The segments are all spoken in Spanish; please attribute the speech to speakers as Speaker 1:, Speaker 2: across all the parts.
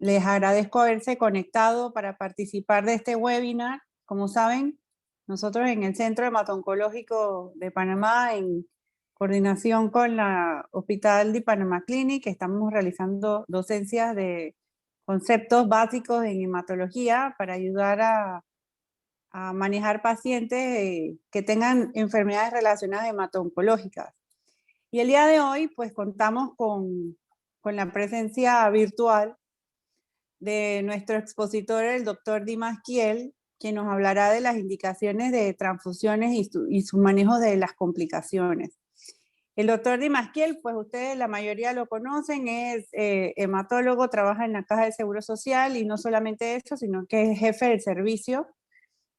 Speaker 1: Les agradezco haberse conectado para participar de este webinar. Como saben, nosotros en el Centro Hemato-Oncológico de Panamá, en coordinación con la Hospital de Panamá Clinic, estamos realizando docencias de conceptos básicos en hematología para ayudar a manejar pacientes que tengan enfermedades relacionadas hemato-oncológicas. Y el día de hoy, pues contamos con la presencia virtual de nuestro expositor, el doctor Dimas Kiel, quien nos hablará de las indicaciones de transfusiones y su manejo de las complicaciones. El doctor Dimas Kiel, pues ustedes la mayoría lo conocen, es hematólogo, trabaja en la Caja de Seguro Social y no solamente eso, sino que es jefe del servicio.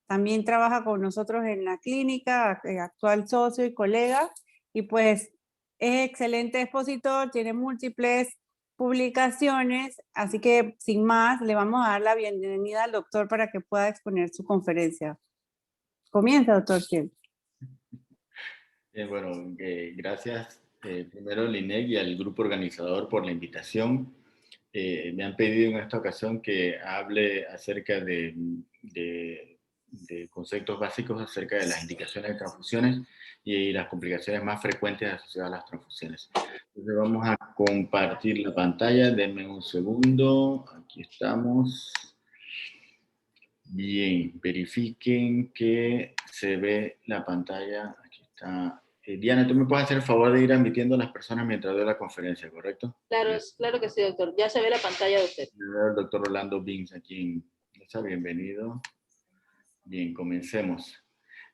Speaker 1: También trabaja con nosotros en la clínica, actual socio y colega, y pues es excelente expositor, tiene múltiples publicaciones, así que sin más, le vamos a dar la bienvenida al doctor para que pueda exponer su conferencia. Comienza, doctor Kiel.
Speaker 2: Gracias primero Linek y al grupo organizador por la invitación. Me han pedido en esta ocasión que hable acerca de conceptos básicos acerca de las indicaciones de transfusiones y las complicaciones más frecuentes asociadas a las transfusiones. Entonces vamos a compartir la pantalla, denme un segundo, aquí estamos. Bien, verifiquen que se ve la pantalla, aquí está. Diana, ¿tú me puedes hacer el favor de ir admitiendo a las personas mientras doy la conferencia, correcto?
Speaker 3: Claro que sí, doctor. Ya se ve la pantalla de usted.
Speaker 2: El doctor Orlando Bings aquí. Bienvenido. Bien, comencemos.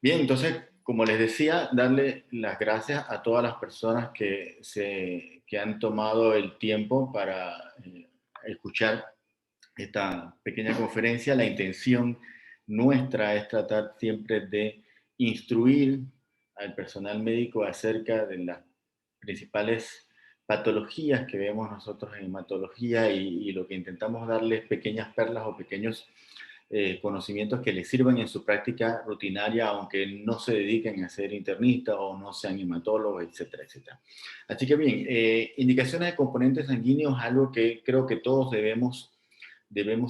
Speaker 2: Bien, entonces, como les decía, darle las gracias a todas las personas que han tomado el tiempo para escuchar esta pequeña conferencia. La intención nuestra es tratar siempre de instruir al personal médico acerca de las principales patologías que vemos nosotros en hematología y lo que intentamos darles pequeñas perlas o pequeños conocimientos que les sirvan en su práctica rutinaria, aunque no se dediquen a ser internistas o no sean hematólogos, etcétera, etcétera. Así que bien, indicaciones de componentes sanguíneos es algo que creo que todos debemos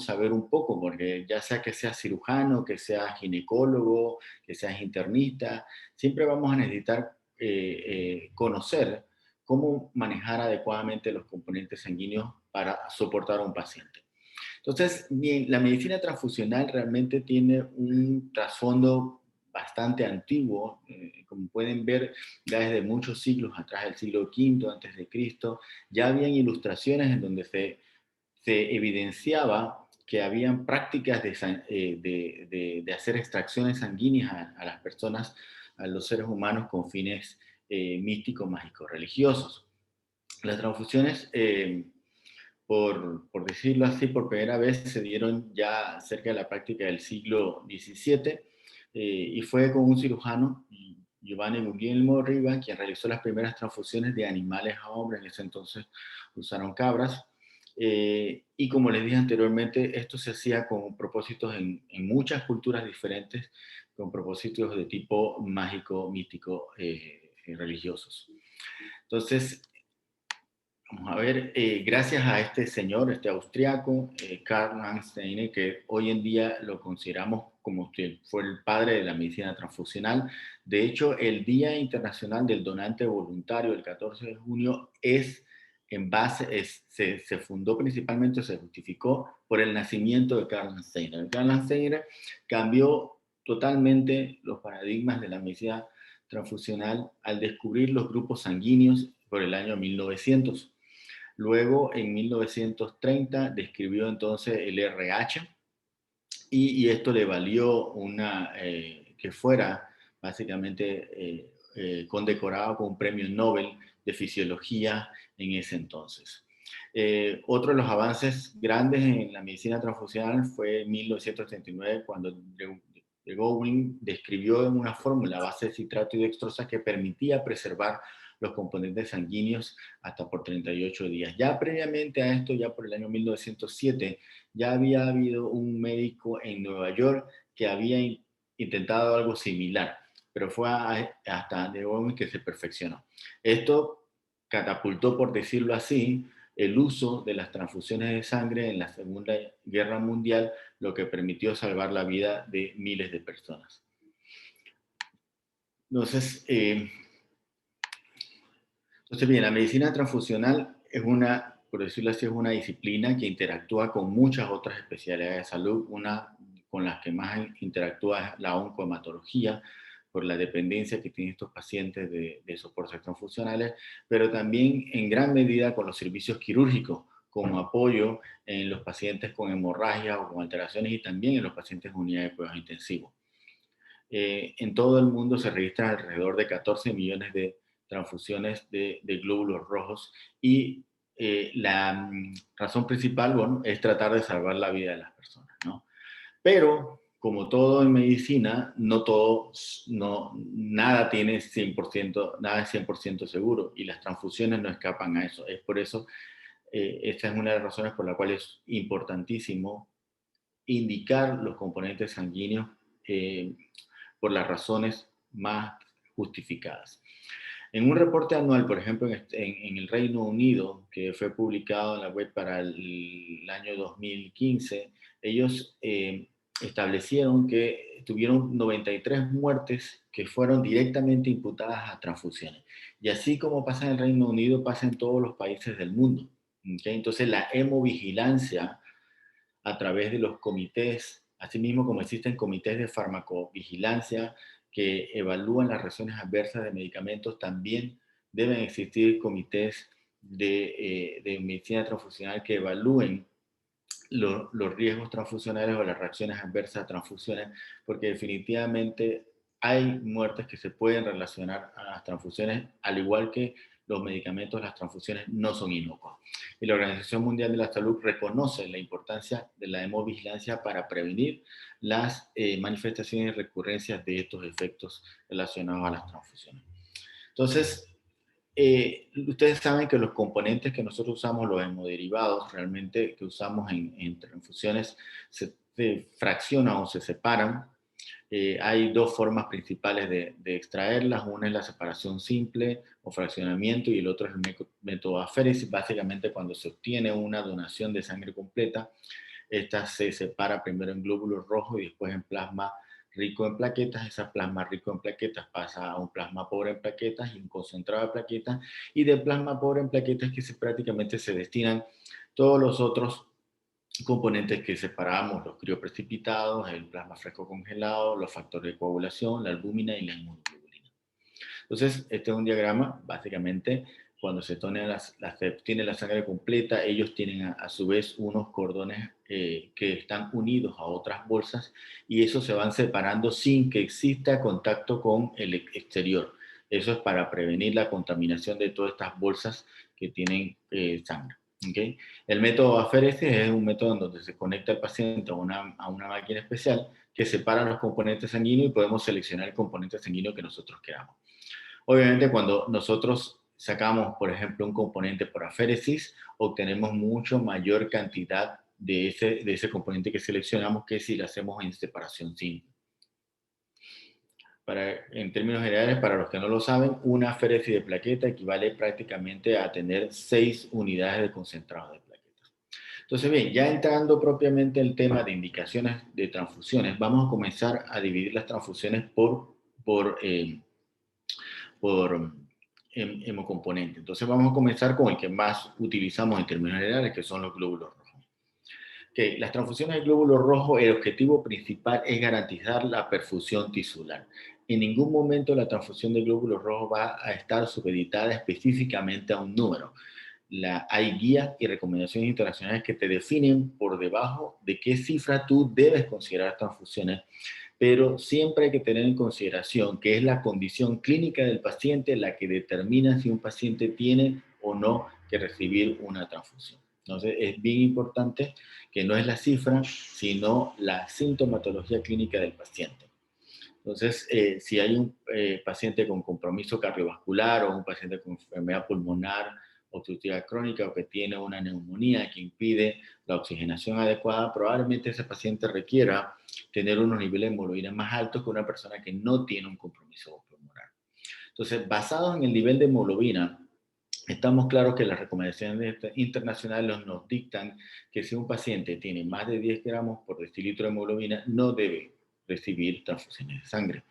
Speaker 2: saber un poco, porque ya sea que seas cirujano, que seas ginecólogo, que seas internista, siempre vamos a necesitar conocer cómo manejar adecuadamente los componentes sanguíneos para soportar a un paciente. Entonces, bien, la medicina transfusional realmente tiene un trasfondo bastante antiguo, como pueden ver, ya desde muchos siglos atrás, el siglo V antes de Cristo, ya habían ilustraciones en donde se evidenciaba que habían prácticas de hacer extracciones sanguíneas a las personas, a los seres humanos con fines místicos, mágicos, religiosos. Las transfusiones, por decirlo así, por primera vez se dieron ya cerca de la práctica del siglo XVII y fue con un cirujano, Giovanni Guglielmo Riva, quien realizó las primeras transfusiones de animales a hombres. En ese entonces usaron cabras. Y como les dije anteriormente, esto se hacía con propósitos en muchas culturas diferentes, con propósitos de tipo mágico, místico, religiosos. Entonces, vamos a ver, gracias a este señor, este austriaco, Karl Landsteiner, que hoy en día lo consideramos como que fue el padre de la medicina transfusional. De hecho, el Día Internacional del Donante Voluntario, el 14 de junio, se fundó principalmente, se justificó por el nacimiento de Karl Landsteiner. Karl Landsteiner cambió totalmente los paradigmas de la medicina transfusional al descubrir los grupos sanguíneos por el año 1900. Luego, en 1930, describió entonces el RH y esto le valió que fuera básicamente condecorado con un premio Nobel de Fisiología en ese entonces. Otro de los avances grandes en la medicina transfusional fue en 1939, cuando de Gowing describió en una fórmula a base de citrato y dextrosa que permitía preservar los componentes sanguíneos hasta por 38 días. Ya previamente a esto, ya por el año 1907, ya había habido un médico en Nueva York que había intentado algo similar, pero fue hasta de Gowing que se perfeccionó. Esto catapultó, por decirlo así, el uso de las transfusiones de sangre en la Segunda Guerra Mundial, lo que permitió salvar la vida de miles de personas. Entonces, bien, la medicina transfusional es una, por decirlo así, es una disciplina que interactúa con muchas otras especialidades de salud. Una con las que más interactúa es la oncohematología, por la dependencia que tienen estos pacientes de soportes transfusionales, pero también en gran medida con los servicios quirúrgicos, como apoyo en los pacientes con hemorragia o con alteraciones, y también en los pacientes en unidades de cuidados intensivos. En todo el mundo se registran alrededor de 14 millones de transfusiones de glóbulos rojos, y la razón principal, bueno, es tratar de salvar la vida de las personas, ¿no? Pero, como todo en medicina, nada tiene 100%, nada es 100% seguro, y las transfusiones no escapan a eso. Es por eso, esta es una de las razones por la cual es importantísimo indicar los componentes sanguíneos por las razones más justificadas. En un reporte anual, por ejemplo, en el Reino Unido, que fue publicado en la web para el año 2015, ellos establecieron que tuvieron 93 muertes que fueron directamente imputadas a transfusiones. Y así como pasa en el Reino Unido, pasa en todos los países del mundo. ¿Okay? Entonces, la hemovigilancia a través de los comités, así mismo como existen comités de farmacovigilancia que evalúan las reacciones adversas de medicamentos, también deben existir comités de medicina transfusional que evalúen los riesgos transfusionales o las reacciones adversas a transfusiones, porque definitivamente hay muertes que se pueden relacionar a las transfusiones, al igual que los medicamentos, las transfusiones no son inocuas. Y la Organización Mundial de la Salud reconoce la importancia de la hemovigilancia para prevenir las manifestaciones y recurrencias de estos efectos relacionados a las transfusiones. Entonces, ustedes saben que los componentes que nosotros usamos, los hemoderivados, realmente que usamos en transfusiones, se fraccionan o se separan. Hay dos formas principales de extraerlas. Una es la separación simple o fraccionamiento, y el otro es el método aféresis. Básicamente, cuando se obtiene una donación de sangre completa, esta se separa primero en glóbulos rojos y después en plasma rico en plaquetas. Esa plasma rico en plaquetas pasa a un plasma pobre en plaquetas y un concentrado de plaquetas, y de plasma pobre en plaquetas que prácticamente se destinan todos los otros componentes que separamos: los crioprecipitados, el plasma fresco congelado, los factores de coagulación, la albúmina y la inmunoglobulina. Entonces, este es un diagrama, básicamente, cuando se obtiene la sangre completa, ellos tienen a su vez unos cordones que están unidos a otras bolsas, y esos se van separando sin que exista contacto con el exterior. Eso es para prevenir la contaminación de todas estas bolsas que tienen sangre. ¿Okay? El método aféresis es un método en donde se conecta el paciente a una máquina especial que separa los componentes sanguíneos, y podemos seleccionar el componente sanguíneo que nosotros queramos. Obviamente, cuando nosotros sacamos, por ejemplo, un componente por aféresis, obtenemos mucho mayor cantidad de ese componente que seleccionamos que si lo hacemos en separación simple. En términos generales, para los que no lo saben, una aféresis de plaqueta equivale prácticamente a tener 6 unidades de concentrado de plaquetas. Entonces, bien, ya entrando propiamente en el tema de indicaciones de transfusiones, vamos a comenzar a dividir las transfusiones por hemocomponente. Entonces vamos a comenzar con el que más utilizamos en términos generales, que son los glóbulos rojos. Okay, las transfusiones de glóbulos rojos, el objetivo principal es garantizar la perfusión tisular. En ningún momento la transfusión de glóbulos rojos va a estar supeditada específicamente a un número. Hay guías y recomendaciones internacionales que te definen por debajo de qué cifra tú debes considerar transfusiones, pero siempre hay que tener en consideración que es la condición clínica del paciente la que determina si un paciente tiene o no que recibir una transfusión. Entonces, es bien importante que no es la cifra, sino la sintomatología clínica del paciente. Entonces, si hay un paciente con compromiso cardiovascular, o un paciente con enfermedad pulmonar obstructiva crónica, o que tiene una neumonía que impide la oxigenación adecuada, probablemente ese paciente requiera tener unos niveles de hemoglobina más altos que una persona que no tiene un compromiso pulmonar. Entonces, basado en el nivel de hemoglobina, estamos claros que las recomendaciones internacionales nos dictan que si un paciente tiene más de 10 gramos por decilitro de hemoglobina, no debe recibir transfusiones de sangre.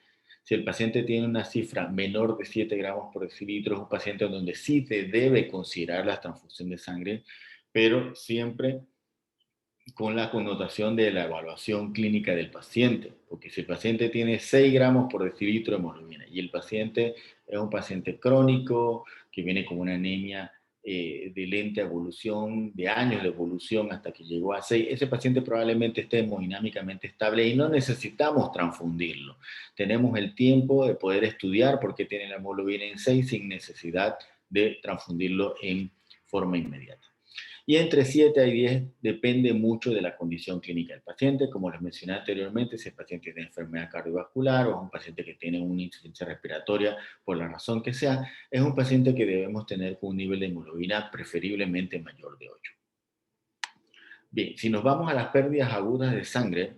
Speaker 2: Si el paciente tiene una cifra menor de 7 gramos por decilitro, es un paciente donde sí se debe considerar la transfusión de sangre, pero siempre con la connotación de la evaluación clínica del paciente, porque si el paciente tiene 6 gramos por decilitro de hemoglobina y el paciente es un paciente crónico que viene con una anemia de lenta evolución, de años de evolución hasta que llegó a 6, ese paciente probablemente esté hemodinámicamente estable y no necesitamos transfundirlo. Tenemos el tiempo de poder estudiar por qué tiene la hemoglobina en 6 sin necesidad de transfundirlo en forma inmediata. Y entre 7 y 10 depende mucho de la condición clínica del paciente. Como les mencioné anteriormente, si el paciente tiene enfermedad cardiovascular o es un paciente que tiene una insuficiencia respiratoria por la razón que sea, es un paciente que debemos tener con un nivel de hemoglobina preferiblemente mayor de 8. Bien, si nos vamos a las pérdidas agudas de sangre,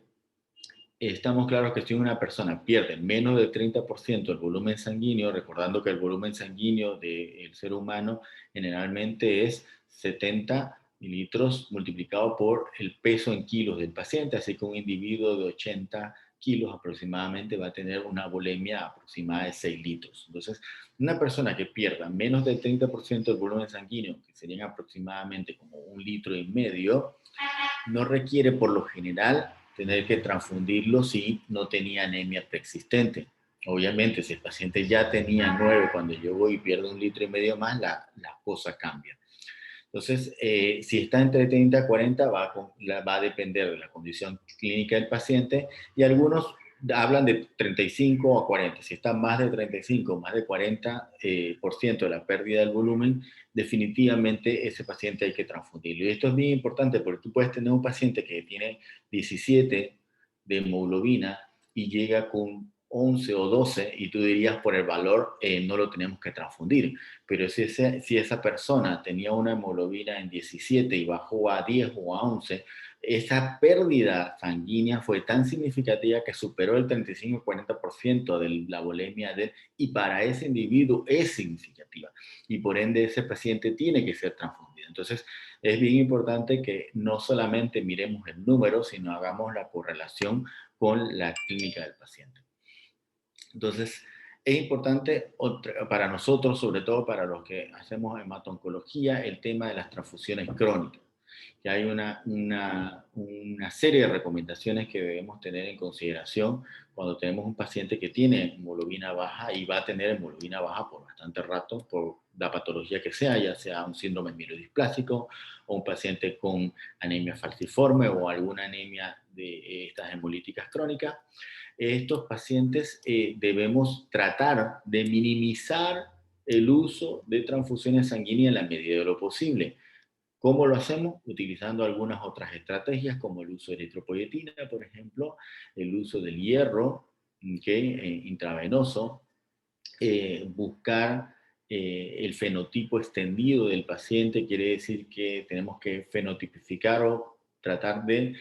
Speaker 2: estamos claros que si una persona pierde menos del 30% del volumen sanguíneo, recordando que el volumen sanguíneo del ser humano generalmente es 70 mililitros multiplicado por el peso en kilos del paciente, así que un individuo de 80 kilos aproximadamente va a tener una volemia aproximada de 6 litros. Entonces, una persona que pierda menos del 30% del volumen sanguíneo, que serían aproximadamente como 1,5 litros, no requiere por lo general tener que transfundirlo si no tenía anemia preexistente. Obviamente, si el paciente ya tenía 9 cuando llegó y pierde 1,5 litros más, la cosa cambia. Entonces, si está entre 30 y 40, va a depender de la condición clínica del paciente y algunos hablan de 35 a 40. Si está más de 35, más de 40% de la pérdida del volumen, definitivamente ese paciente hay que transfundirlo. Y esto es bien importante porque tú puedes tener un paciente que tiene 17 de hemoglobina y llega con 11 o 12 y tú dirías por el valor no lo tenemos que transfundir. Pero si esa persona tenía una hemoglobina en 17 y bajó a 10 o a 11, esa pérdida sanguínea fue tan significativa que superó el 35-40% de la volemia de él, y para ese individuo es significativa. Y por ende ese paciente tiene que ser transfundido. Entonces es bien importante que no solamente miremos el número, sino hagamos la correlación con la clínica del paciente. Entonces, es importante para nosotros, sobre todo para los que hacemos hemato-oncología, el tema de las transfusiones crónicas. Que hay una serie de recomendaciones que debemos tener en consideración cuando tenemos un paciente que tiene hemoglobina baja y va a tener hemoglobina baja por bastante rato, por la patología que sea, ya sea un síndrome mielodisplásico o un paciente con anemia falciforme o alguna anemia de estas hemolíticas crónicas. Estos pacientes debemos tratar de minimizar el uso de transfusiones sanguíneas en la medida de lo posible. ¿Cómo lo hacemos? Utilizando algunas otras estrategias como el uso de eritropoyetina, por ejemplo, el uso del hierro intravenoso, buscar el fenotipo extendido del paciente, quiere decir que tenemos que fenotipificar o tratar de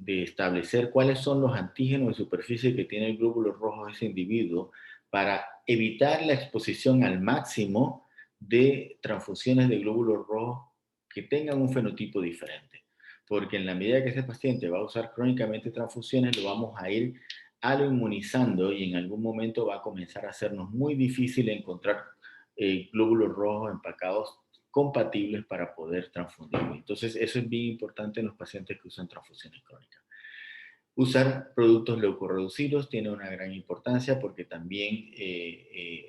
Speaker 2: establecer cuáles son los antígenos de superficie que tiene el glóbulo rojo de ese individuo para evitar la exposición al máximo de transfusiones de glóbulos rojos que tengan un fenotipo diferente. Porque en la medida que ese paciente va a usar crónicamente transfusiones, lo vamos a ir aloinmunizando y en algún momento va a comenzar a hacernos muy difícil encontrar glóbulos rojos empacados compatibles para poder transfundirlo. Entonces, eso es bien importante en los pacientes que usan transfusiones crónicas. Usar productos leucorreducidos tiene una gran importancia porque también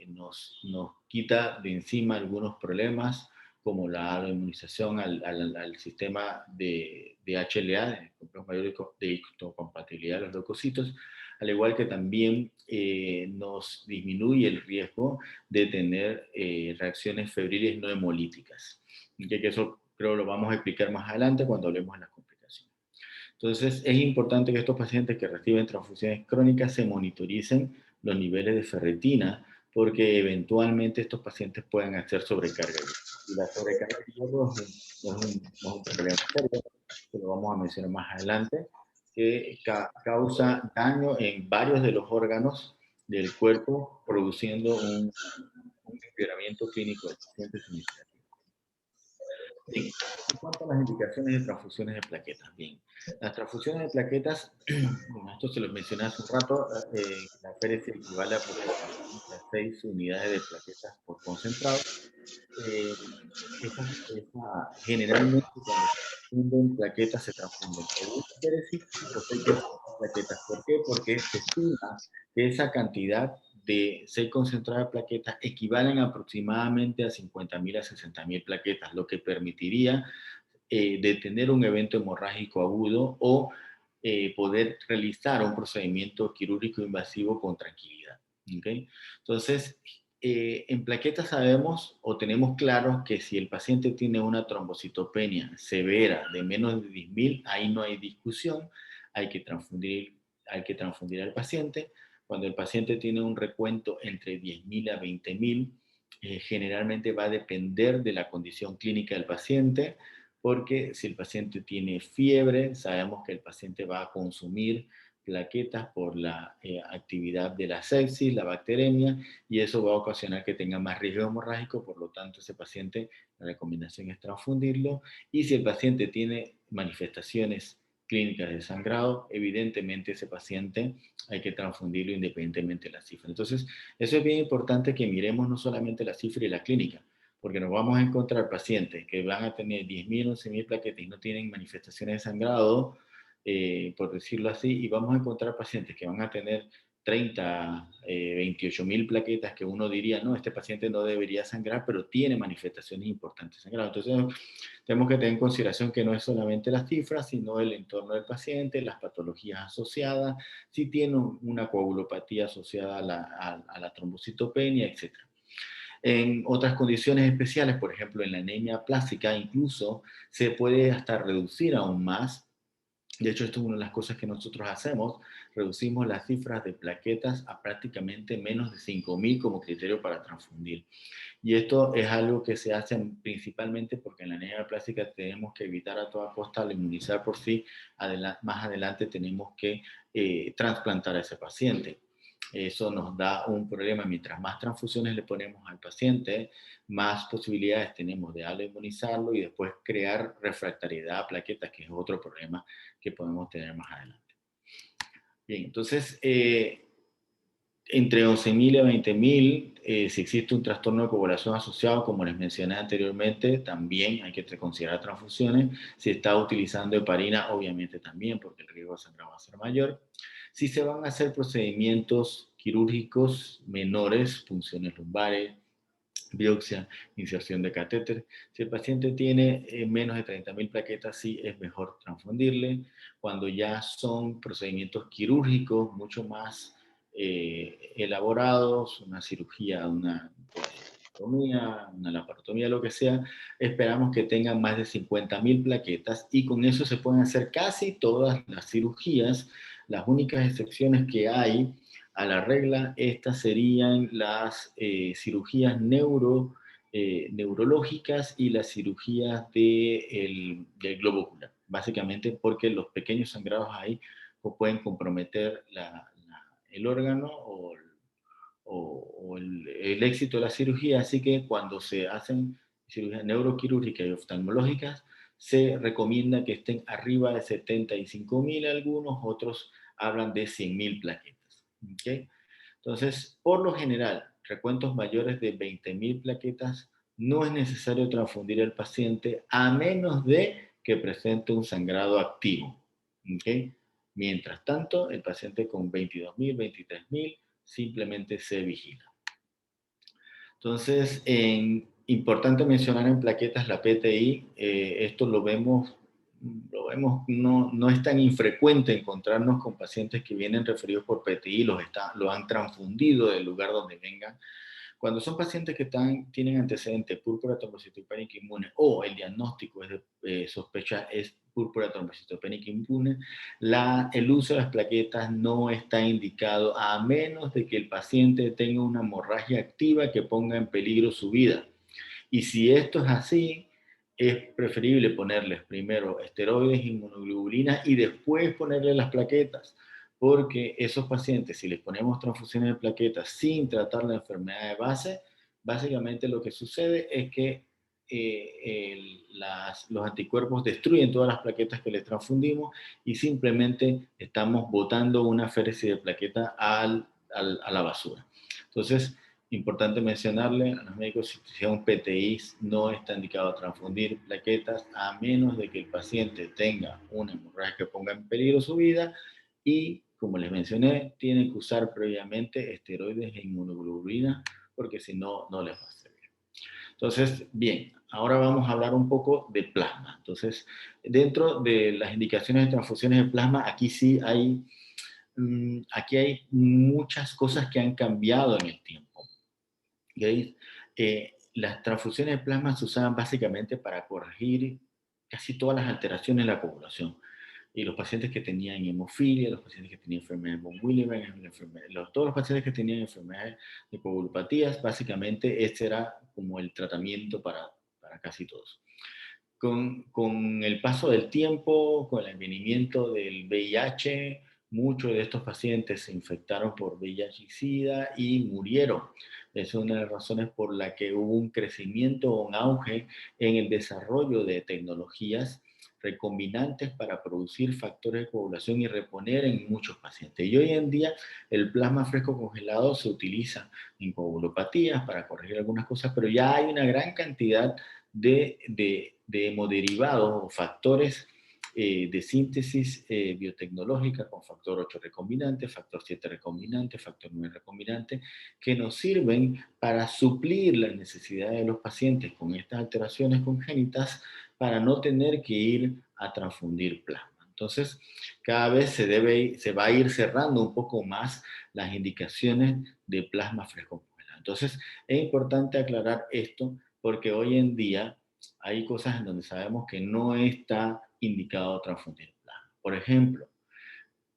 Speaker 2: nos quita de encima algunos problemas como la inmunización al sistema de HLA, de complejos mayores de histocompatibilidad de los leucocitos, al igual que también nos disminuye el riesgo de tener reacciones febriles no hemolíticas. Que eso creo lo vamos a explicar más adelante cuando hablemos de las complicaciones. Entonces, es importante que estos pacientes que reciben transfusiones crónicas se monitoricen los niveles de ferritina, porque eventualmente estos pacientes pueden hacer sobrecarga. Y la sobrecarga de hierro no es un problema serio, que lo vamos a mencionar más adelante, que causa daño en varios de los órganos del cuerpo, produciendo un un empeoramiento clínico del paciente significativo. Bien, en cuanto a las indicaciones de transfusiones de plaquetas, bien, las transfusiones de plaquetas, bueno, esto se lo mencioné hace un rato, la féresis equivale a aproximadamente a 6 unidades de plaquetas por concentrado. Generalmente cuando se transfunden plaquetas se transfunden o una féresis o 6 plaquetas. ¿Por qué? Porque se estima que esa cantidad de 6 concentradas de plaquetas equivalen aproximadamente a 50.000 a 60.000 plaquetas, lo que permitiría detener un evento hemorrágico agudo o poder realizar un procedimiento quirúrgico invasivo con tranquilidad. ¿Okay? Entonces, en plaquetas sabemos o tenemos claro que si el paciente tiene una trombocitopenia severa de menos de 10.000, ahí no hay discusión, hay que transfundir al paciente. Cuando el paciente tiene un recuento entre 10.000 a 20.000, generalmente va a depender de la condición clínica del paciente, porque si el paciente tiene fiebre, sabemos que el paciente va a consumir plaquetas por la actividad de la sepsis, la bacteremia, y eso va a ocasionar que tenga más riesgo hemorrágico, por lo tanto ese paciente, la recomendación es transfundirlo, y si el paciente tiene manifestaciones clínicas de sangrado, evidentemente ese paciente hay que transfundirlo independientemente de la cifra. Entonces, eso es bien importante que miremos no solamente la cifra y la clínica, porque nos vamos a encontrar pacientes que van a tener 10.000, 11.000 plaquetas y no tienen manifestaciones de sangrado, por decirlo así, y vamos a encontrar pacientes que van a tener 30, 28.000 plaquetas que uno diría, no, este paciente no debería sangrar, pero tiene manifestaciones importantes de sangrado. Entonces, tenemos que tener en consideración que no es solamente las cifras, sino el entorno del paciente, las patologías asociadas, si tiene una coagulopatía asociada a la trombocitopenia, etc. En otras condiciones especiales, por ejemplo, en la anemia plástica, incluso se puede hasta reducir aún más. De hecho, esto es una de las cosas que nosotros hacemos. Reducimos las cifras de plaquetas a prácticamente menos de 5.000 como criterio para transfundir. Y esto es algo que se hace principalmente porque en la anemia plástica tenemos que evitar a toda costa al inmunizar por sí. Más adelante tenemos que trasplantar a ese paciente. Eso nos da un problema. Mientras más transfusiones le ponemos al paciente, más posibilidades tenemos de inmunizarlo y después crear refractariedad a plaquetas, que es otro problema que podemos tener más adelante. Bien, entonces, entre 11.000 y 20.000, si existe un trastorno de coagulación asociado, como les mencioné anteriormente, también hay que considerar transfusiones. Si está utilizando heparina, obviamente también, porque el riesgo de sangrado va a ser mayor. Si se van a hacer procedimientos quirúrgicos menores, punciones lumbares, biopsia, inserción de catéter. Si el paciente tiene menos de 30.000 plaquetas, sí es mejor transfundirle. Cuando ya son procedimientos quirúrgicos mucho más elaborados, una cirugía, una laparotomía, lo que sea, esperamos que tengan más de 50.000 plaquetas y con eso se pueden hacer casi todas las cirugías. Las únicas excepciones que hay a la regla, estas serían las cirugías neurológicas y las cirugías del globo ocular, básicamente porque los pequeños sangrados ahí pueden comprometer el órgano o el éxito de la cirugía, así que cuando se hacen cirugías neuroquirúrgicas y oftalmológicas, se recomienda que estén arriba de 75.000 algunos, otros hablan de 100.000 plaquetas. ¿Okay? Entonces, por lo general, recuentos mayores de 20.000 plaquetas no es necesario transfundir al paciente a menos de que presente un sangrado activo. ¿Okay? Mientras tanto, el paciente con 22.000, 23.000 simplemente se vigila. Entonces, importante mencionar en plaquetas la PTI, esto lo vemos no es tan infrecuente encontrarnos con pacientes que vienen referidos por PTI, lo han transfundido del lugar donde vengan. Cuando son pacientes que tienen antecedentes púrpura trombocitopénica inmune o el diagnóstico es de sospecha es púrpura trombocitopénica inmune, el uso de las plaquetas no está indicado a menos de que el paciente tenga una hemorragia activa que ponga en peligro su vida. Y si esto es así, es preferible ponerles primero esteroides, inmunoglobulinas y después ponerle las plaquetas, porque esos pacientes, si les ponemos transfusiones de plaquetas sin tratar la enfermedad de base, básicamente lo que sucede es que los anticuerpos destruyen todas las plaquetas que les transfundimos y simplemente estamos botando una féresis de plaqueta a la basura. Entonces, importante mencionarle a los médicos, si un PTI no está indicado a transfundir plaquetas a menos de que el paciente tenga una hemorragia que ponga en peligro su vida y, como les mencioné, tienen que usar previamente esteroides e inmunoglobulina porque si no, no les va a servir. Entonces, bien, ahora vamos a hablar un poco de plasma. Entonces, dentro de las indicaciones de transfusiones de plasma, aquí sí hay, aquí hay muchas cosas que han cambiado en el tiempo. ¿Okay? Las transfusiones de plasma se usaban básicamente para corregir casi todas las alteraciones en la coagulación. Y los pacientes que tenían hemofilia, los pacientes que tenían enfermedad de von Willebrand, todos los pacientes que tenían enfermedades de coagulopatías, básicamente este era como el tratamiento para casi todos. Con el paso del tiempo, con el advenimiento del VIH, muchos de estos pacientes se infectaron por VIH y SIDA y murieron. Es una de las razones por la que hubo un crecimiento o un auge en el desarrollo de tecnologías recombinantes para producir factores de coagulación y reponer en muchos pacientes. Y hoy en día el plasma fresco congelado se utiliza en coagulopatías para corregir algunas cosas, pero ya hay una gran cantidad de hemoderivados o factores de síntesis biotecnológica con factor 8 recombinante, factor 7 recombinante, factor 9 recombinante, que nos sirven para suplir las necesidades de los pacientes con estas alteraciones congénitas para no tener que ir a transfundir plasma. Entonces, cada vez se va a ir cerrando un poco más las indicaciones de plasma fresco congelado. Entonces, es importante aclarar esto porque hoy en día hay cosas en donde sabemos que no está indicado transfundir plasma. Por ejemplo,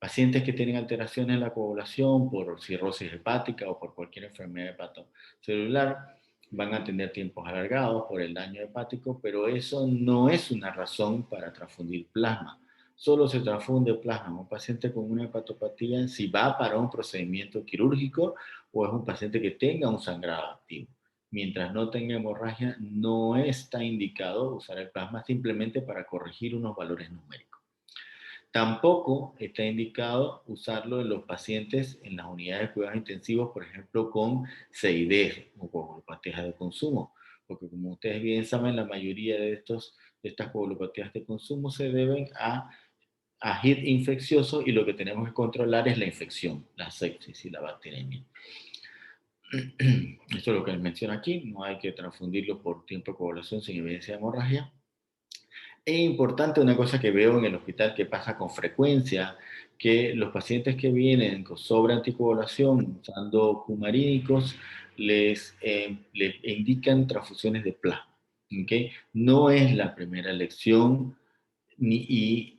Speaker 2: pacientes que tienen alteraciones en la coagulación por cirrosis hepática o por cualquier enfermedad hepatocelular van a tener tiempos alargados por el daño hepático, pero eso no es una razón para transfundir plasma. Solo se transfunde plasma en un paciente con una hepatopatía si va para un procedimiento quirúrgico o es un paciente que tenga un sangrado activo. Mientras no tenga hemorragia, no está indicado usar el plasma simplemente para corregir unos valores numéricos. Tampoco está indicado usarlo en los pacientes en las unidades de cuidados intensivos, por ejemplo, con CID o coagulopatías de consumo, porque como ustedes bien saben, la mayoría de estas coagulopatías de consumo se deben a HIT infeccioso y lo que tenemos que controlar es la infección, la sepsis y la bacteremia. Esto es lo que les menciono aquí, no hay que transfundirlo por tiempo de coagulación sin evidencia de hemorragia. Es importante una cosa que veo en el hospital que pasa con frecuencia, que los pacientes que vienen con sobre anticoagulación usando cumarínicos les indican transfusiones de plasma. ¿Okay? No es la primera elección y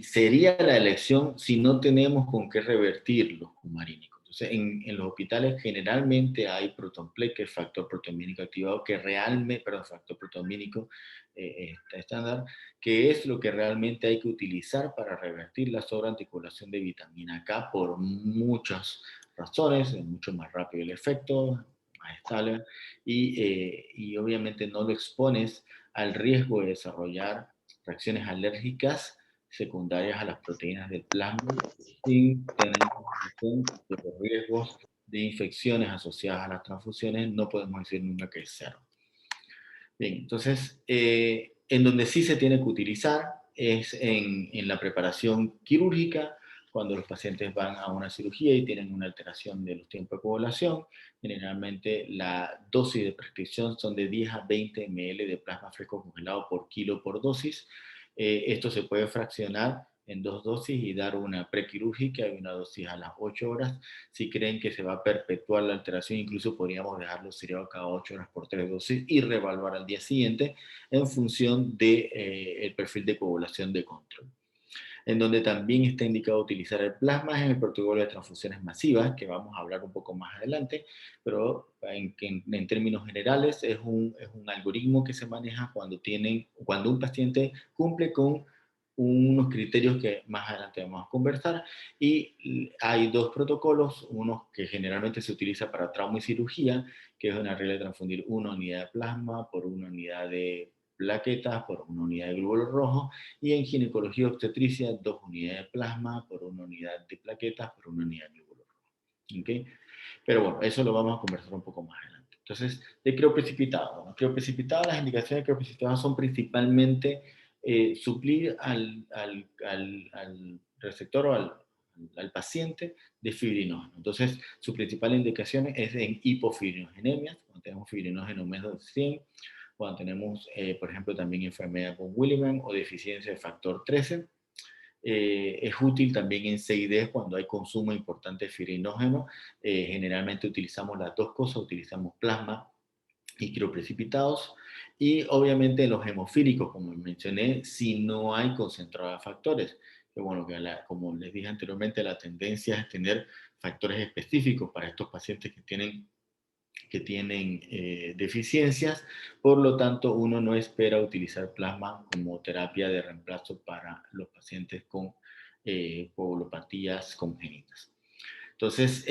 Speaker 2: sería la elección si no tenemos con qué revertir los cumarínicos. Entonces, en los hospitales generalmente hay protonplay, que es factor proteomínico activado, que realmente, perdón, factor proteomínico estándar, que es lo que realmente hay que utilizar para revertir la sobreanticoagulación de vitamina K por muchas razones, es mucho más rápido el efecto, más estable, y obviamente no lo expones al riesgo de desarrollar reacciones alérgicas secundarias a las proteínas del plasma sin tener en cuenta que los riesgos de infecciones asociadas a las transfusiones no podemos decir nunca que es cero. Bien, entonces, en donde sí se tiene que utilizar es en la preparación quirúrgica, cuando los pacientes van a una cirugía y tienen una alteración de los tiempos de coagulación. Generalmente la dosis de prescripción son de 10 a 20 ml de plasma fresco congelado por kilo por dosis. Esto se puede fraccionar en 2 dosis y dar una prequirúrgica y una dosis a las 8 horas. Si creen que se va a perpetuar la alteración, incluso podríamos dejarlo seriado cada 8 horas por 3 dosis y reevaluar al día siguiente en función del perfil de coagulación de control. En donde también está indicado utilizar el plasma es en el protocolo de transfusiones masivas, que vamos a hablar un poco más adelante, pero en términos generales es un algoritmo que se maneja cuando un paciente cumple con unos criterios que más adelante vamos a conversar, y hay dos protocolos, uno que generalmente se utiliza para trauma y cirugía, que es una regla de transfundir 1 unidad de plasma por 1 unidad de plaquetas por 1 unidad de glóbulos rojos, y en ginecología obstetricia 2 unidades de plasma por 1 unidad de plaquetas por 1 unidad de glóbulos rojos. ¿Okay? Pero bueno, eso lo vamos a conversar un poco más adelante. Entonces, de crioprecipitado. Bueno, crioprecipitado, las indicaciones de crioprecipitado son principalmente suplir al receptor o al paciente de fibrinógeno. Entonces, su principal indicación es en hipofibrinogenias, cuando tenemos fibrinógeno menos de 100, cuando tenemos, por ejemplo, también enfermedad von Willebrand o deficiencia de factor 13. Es útil también en CID cuando hay consumo importante de fibrinógeno. Generalmente utilizamos las dos cosas, utilizamos plasma y crioprecipitados, y obviamente los hemofílicos, como mencioné, si no hay concentrado de factores. Que bueno, como les dije anteriormente, la tendencia es tener factores específicos para estos pacientes que tienen deficiencias. Por lo tanto, uno no espera utilizar plasma como terapia de reemplazo para los pacientes con coagulopatías congénitas. Entonces,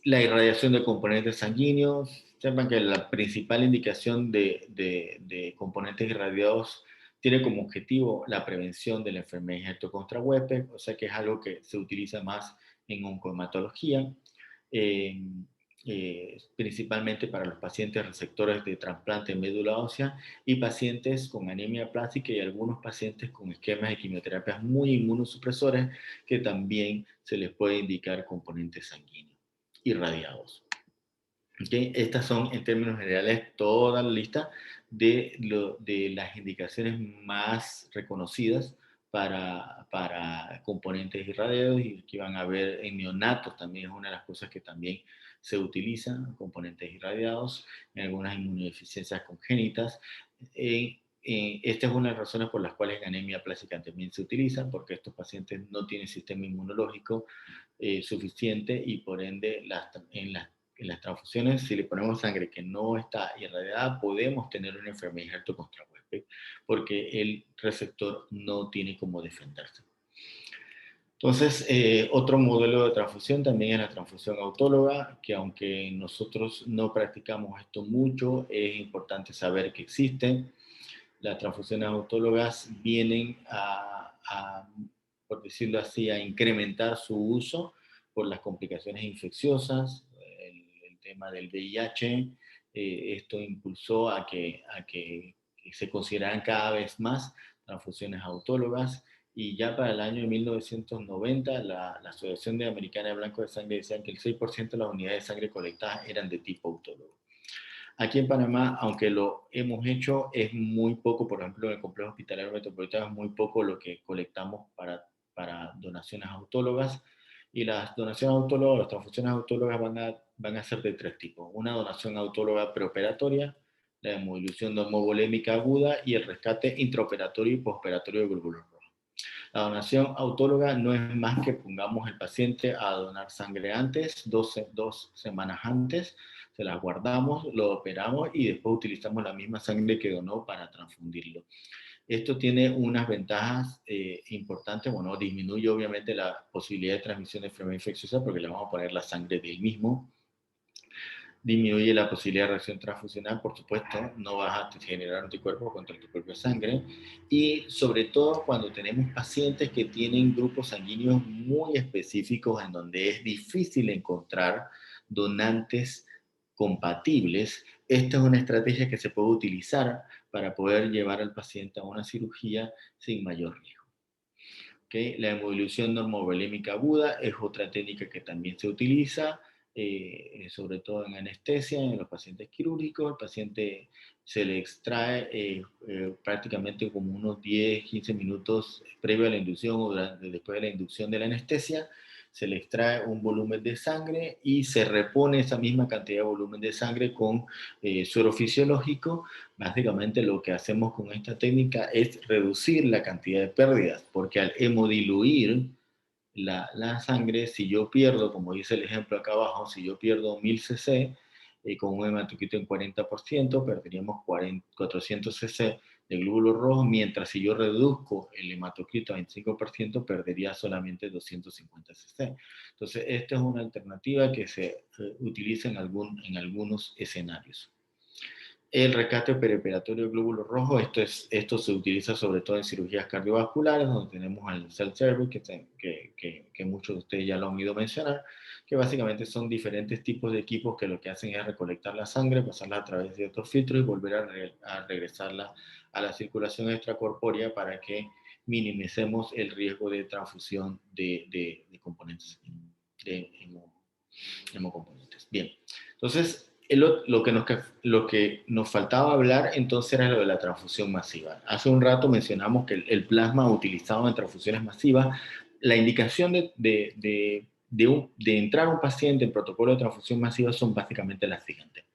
Speaker 2: la irradiación de componentes sanguíneos, sepan que la principal indicación de componentes irradiados tiene como objetivo la prevención de la enfermedad injerto contra huésped, o sea que es algo que se utiliza más en oncohematología, principalmente para los pacientes receptores de trasplante de médula ósea y pacientes con anemia plástica y algunos pacientes con esquemas de quimioterapias muy inmunosupresores que también se les puede indicar componentes sanguíneos irradiados. ¿Okay? Estas son, en términos generales, toda la lista de las indicaciones más reconocidas para componentes irradiados, y que van a ver en neonatos también es una de las cosas que también se utilizan, componentes irradiados, en algunas inmunodeficiencias congénitas. Esta es una de las razones por las cuales en anemia plástica también se utiliza, porque estos pacientes no tienen sistema inmunológico suficiente, y por ende en las transfusiones, si le ponemos sangre que no está irradiada, podemos tener una enfermedad injerto contra huésped, porque el receptor no tiene cómo defenderse. Entonces, otro modelo de transfusión también es la transfusión autóloga, que aunque nosotros no practicamos esto mucho, es importante saber que existen. Las transfusiones autólogas vienen por decirlo así, a incrementar su uso por las complicaciones infecciosas, el tema del VIH. Esto impulsó a que se consideraran cada vez más transfusiones autólogas, y ya para el año 1990 la Asociación Americana de Blanco de Sangre decía que el 6% de las unidades de sangre colectadas eran de tipo autólogo. Aquí en Panamá, aunque lo hemos hecho, es muy poco. Por ejemplo, en el complejo hospitalario metropolitano es muy poco lo que colectamos para donaciones autólogas, y las donaciones autólogas, las transfusiones autólogas van a ser de tres tipos: una donación autóloga preoperatoria, la hemodilución normovolémica aguda y el rescate intraoperatorio y postoperatorio de glóbulos rojos. La donación autóloga no es más que pongamos el paciente a donar sangre antes, dos semanas antes, se la guardamos, lo operamos y después utilizamos la misma sangre que donó para transfundirlo. Esto tiene unas ventajas importantes. Bueno, disminuye obviamente la posibilidad de transmisión de enfermedad infecciosa porque le vamos a poner la sangre del mismo. Disminuye la posibilidad de reacción transfusional, por supuesto, no vas a generar anticuerpos contra tu propia sangre, y sobre todo cuando tenemos pacientes que tienen grupos sanguíneos muy específicos en donde es difícil encontrar donantes compatibles. Esta es una estrategia que se puede utilizar para poder llevar al paciente a una cirugía sin mayor riesgo. ¿Okay? La hemodilución normovolémica aguda es otra técnica que también se utiliza, sobre todo en anestesia, en los pacientes quirúrgicos. El paciente se le extrae prácticamente como unos 10-15 minutos previo a la inducción o después de la inducción de la anestesia. Se le extrae un volumen de sangre y se repone esa misma cantidad de volumen de sangre con suero fisiológico. Básicamente lo que hacemos con esta técnica es reducir la cantidad de pérdidas, porque al hemodiluir la sangre, si yo pierdo, como dice el ejemplo acá abajo, si yo pierdo 1000 cc con un hematocrito en 40%, perderíamos 400 cc de glóbulos rojos, mientras si yo reduzco el hematocrito a 25%, perdería solamente 250 cc. Entonces, esta es una alternativa que se utiliza en algunos escenarios. El rescate periperitorio de glóbulos rojos, esto se utiliza sobre todo en cirugías cardiovasculares, donde tenemos al cell survey, que muchos de ustedes ya lo han oído mencionar, que básicamente son diferentes tipos de equipos que lo que hacen es recolectar la sangre, pasarla a través de otros filtros y volver a regresarla a la circulación extracorpórea para que minimicemos el riesgo de transfusión de componentes, de hemocomponentes. Bien, entonces, lo que nos faltaba hablar entonces era lo de la transfusión masiva. Hace un rato mencionamos que el plasma utilizado en transfusiones masivas, la indicación de entrar a un paciente en protocolo de transfusión masiva son básicamente las siguientes.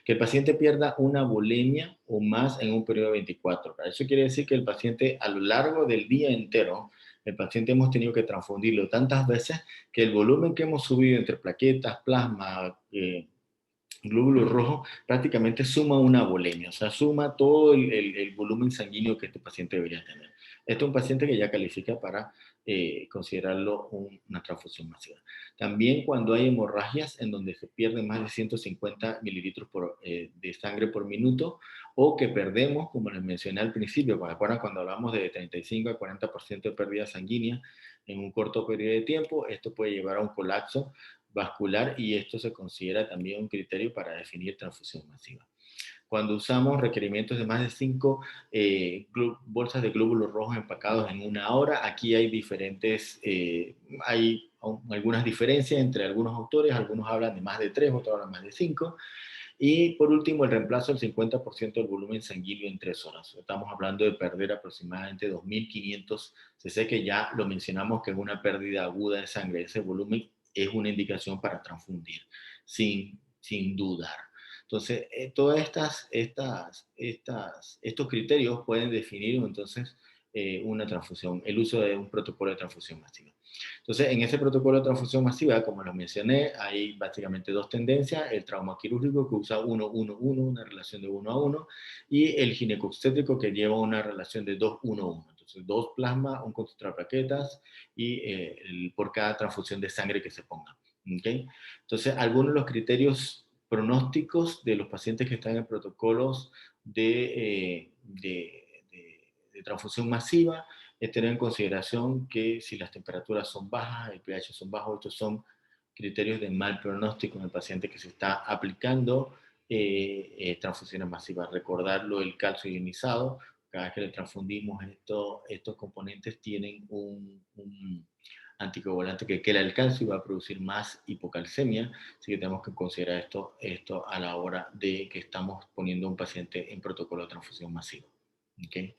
Speaker 2: Que el paciente pierda una bulimia o más en un periodo de 24 horas. Eso quiere decir que el paciente a lo largo del día entero, el paciente hemos tenido que transfundirlo tantas veces que el volumen que hemos subido entre plaquetas, plasma, glóbulos rojos, prácticamente suma una bulimia, o sea, suma todo el volumen sanguíneo que este paciente debería tener. Este es un paciente que ya califica para considerarlo una transfusión masiva. También cuando hay hemorragias en donde se pierden más de 150 mililitros de sangre por minuto, o que perdemos, como les mencioné al principio, cuando hablamos de 35 a 40% de pérdida sanguínea en un corto periodo de tiempo, esto puede llevar a un colapso vascular y esto se considera también un criterio para definir transfusión masiva. Cuando usamos requerimientos de más de 5 bolsas de glóbulos rojos empacados en una hora, aquí hay hay algunas diferencias entre algunos autores, algunos hablan de más de 3, otros hablan más de 5. Y por último, el reemplazo del 50% del volumen sanguíneo en 3 horas. Estamos hablando de perder aproximadamente 2.500 cc, que ya lo mencionamos que es una pérdida aguda de sangre. Ese volumen es una indicación para transfundir, sin dudar. Entonces, todos estos criterios pueden definir entonces una transfusión, el uso de un protocolo de transfusión masiva. Entonces, en ese protocolo de transfusión masiva, como lo mencioné, hay básicamente dos tendencias: el trauma quirúrgico, que usa 1-1-1, una relación de 1 a 1, y el ginecobstétrico, que lleva una relación de 2-1-1. Entonces, 2 plasma, un concentrador de plaquetas, y por cada transfusión de sangre que se ponga. ¿Okay? Entonces, algunos de los criterios pronósticos de los pacientes que están en protocolos de transfusión masiva es tener en consideración que si las temperaturas son bajas, el pH son bajos, estos son criterios de mal pronóstico en el paciente que se está aplicando transfusiones masivas. Recordarlo, el calcio ionizado, cada vez que le transfundimos estos componentes tienen un anticoagulante que quela el calcio y va a producir más hipocalcemia, así que tenemos que considerar esto a la hora de que estamos poniendo a un paciente en protocolo de transfusión masiva. ¿Okay?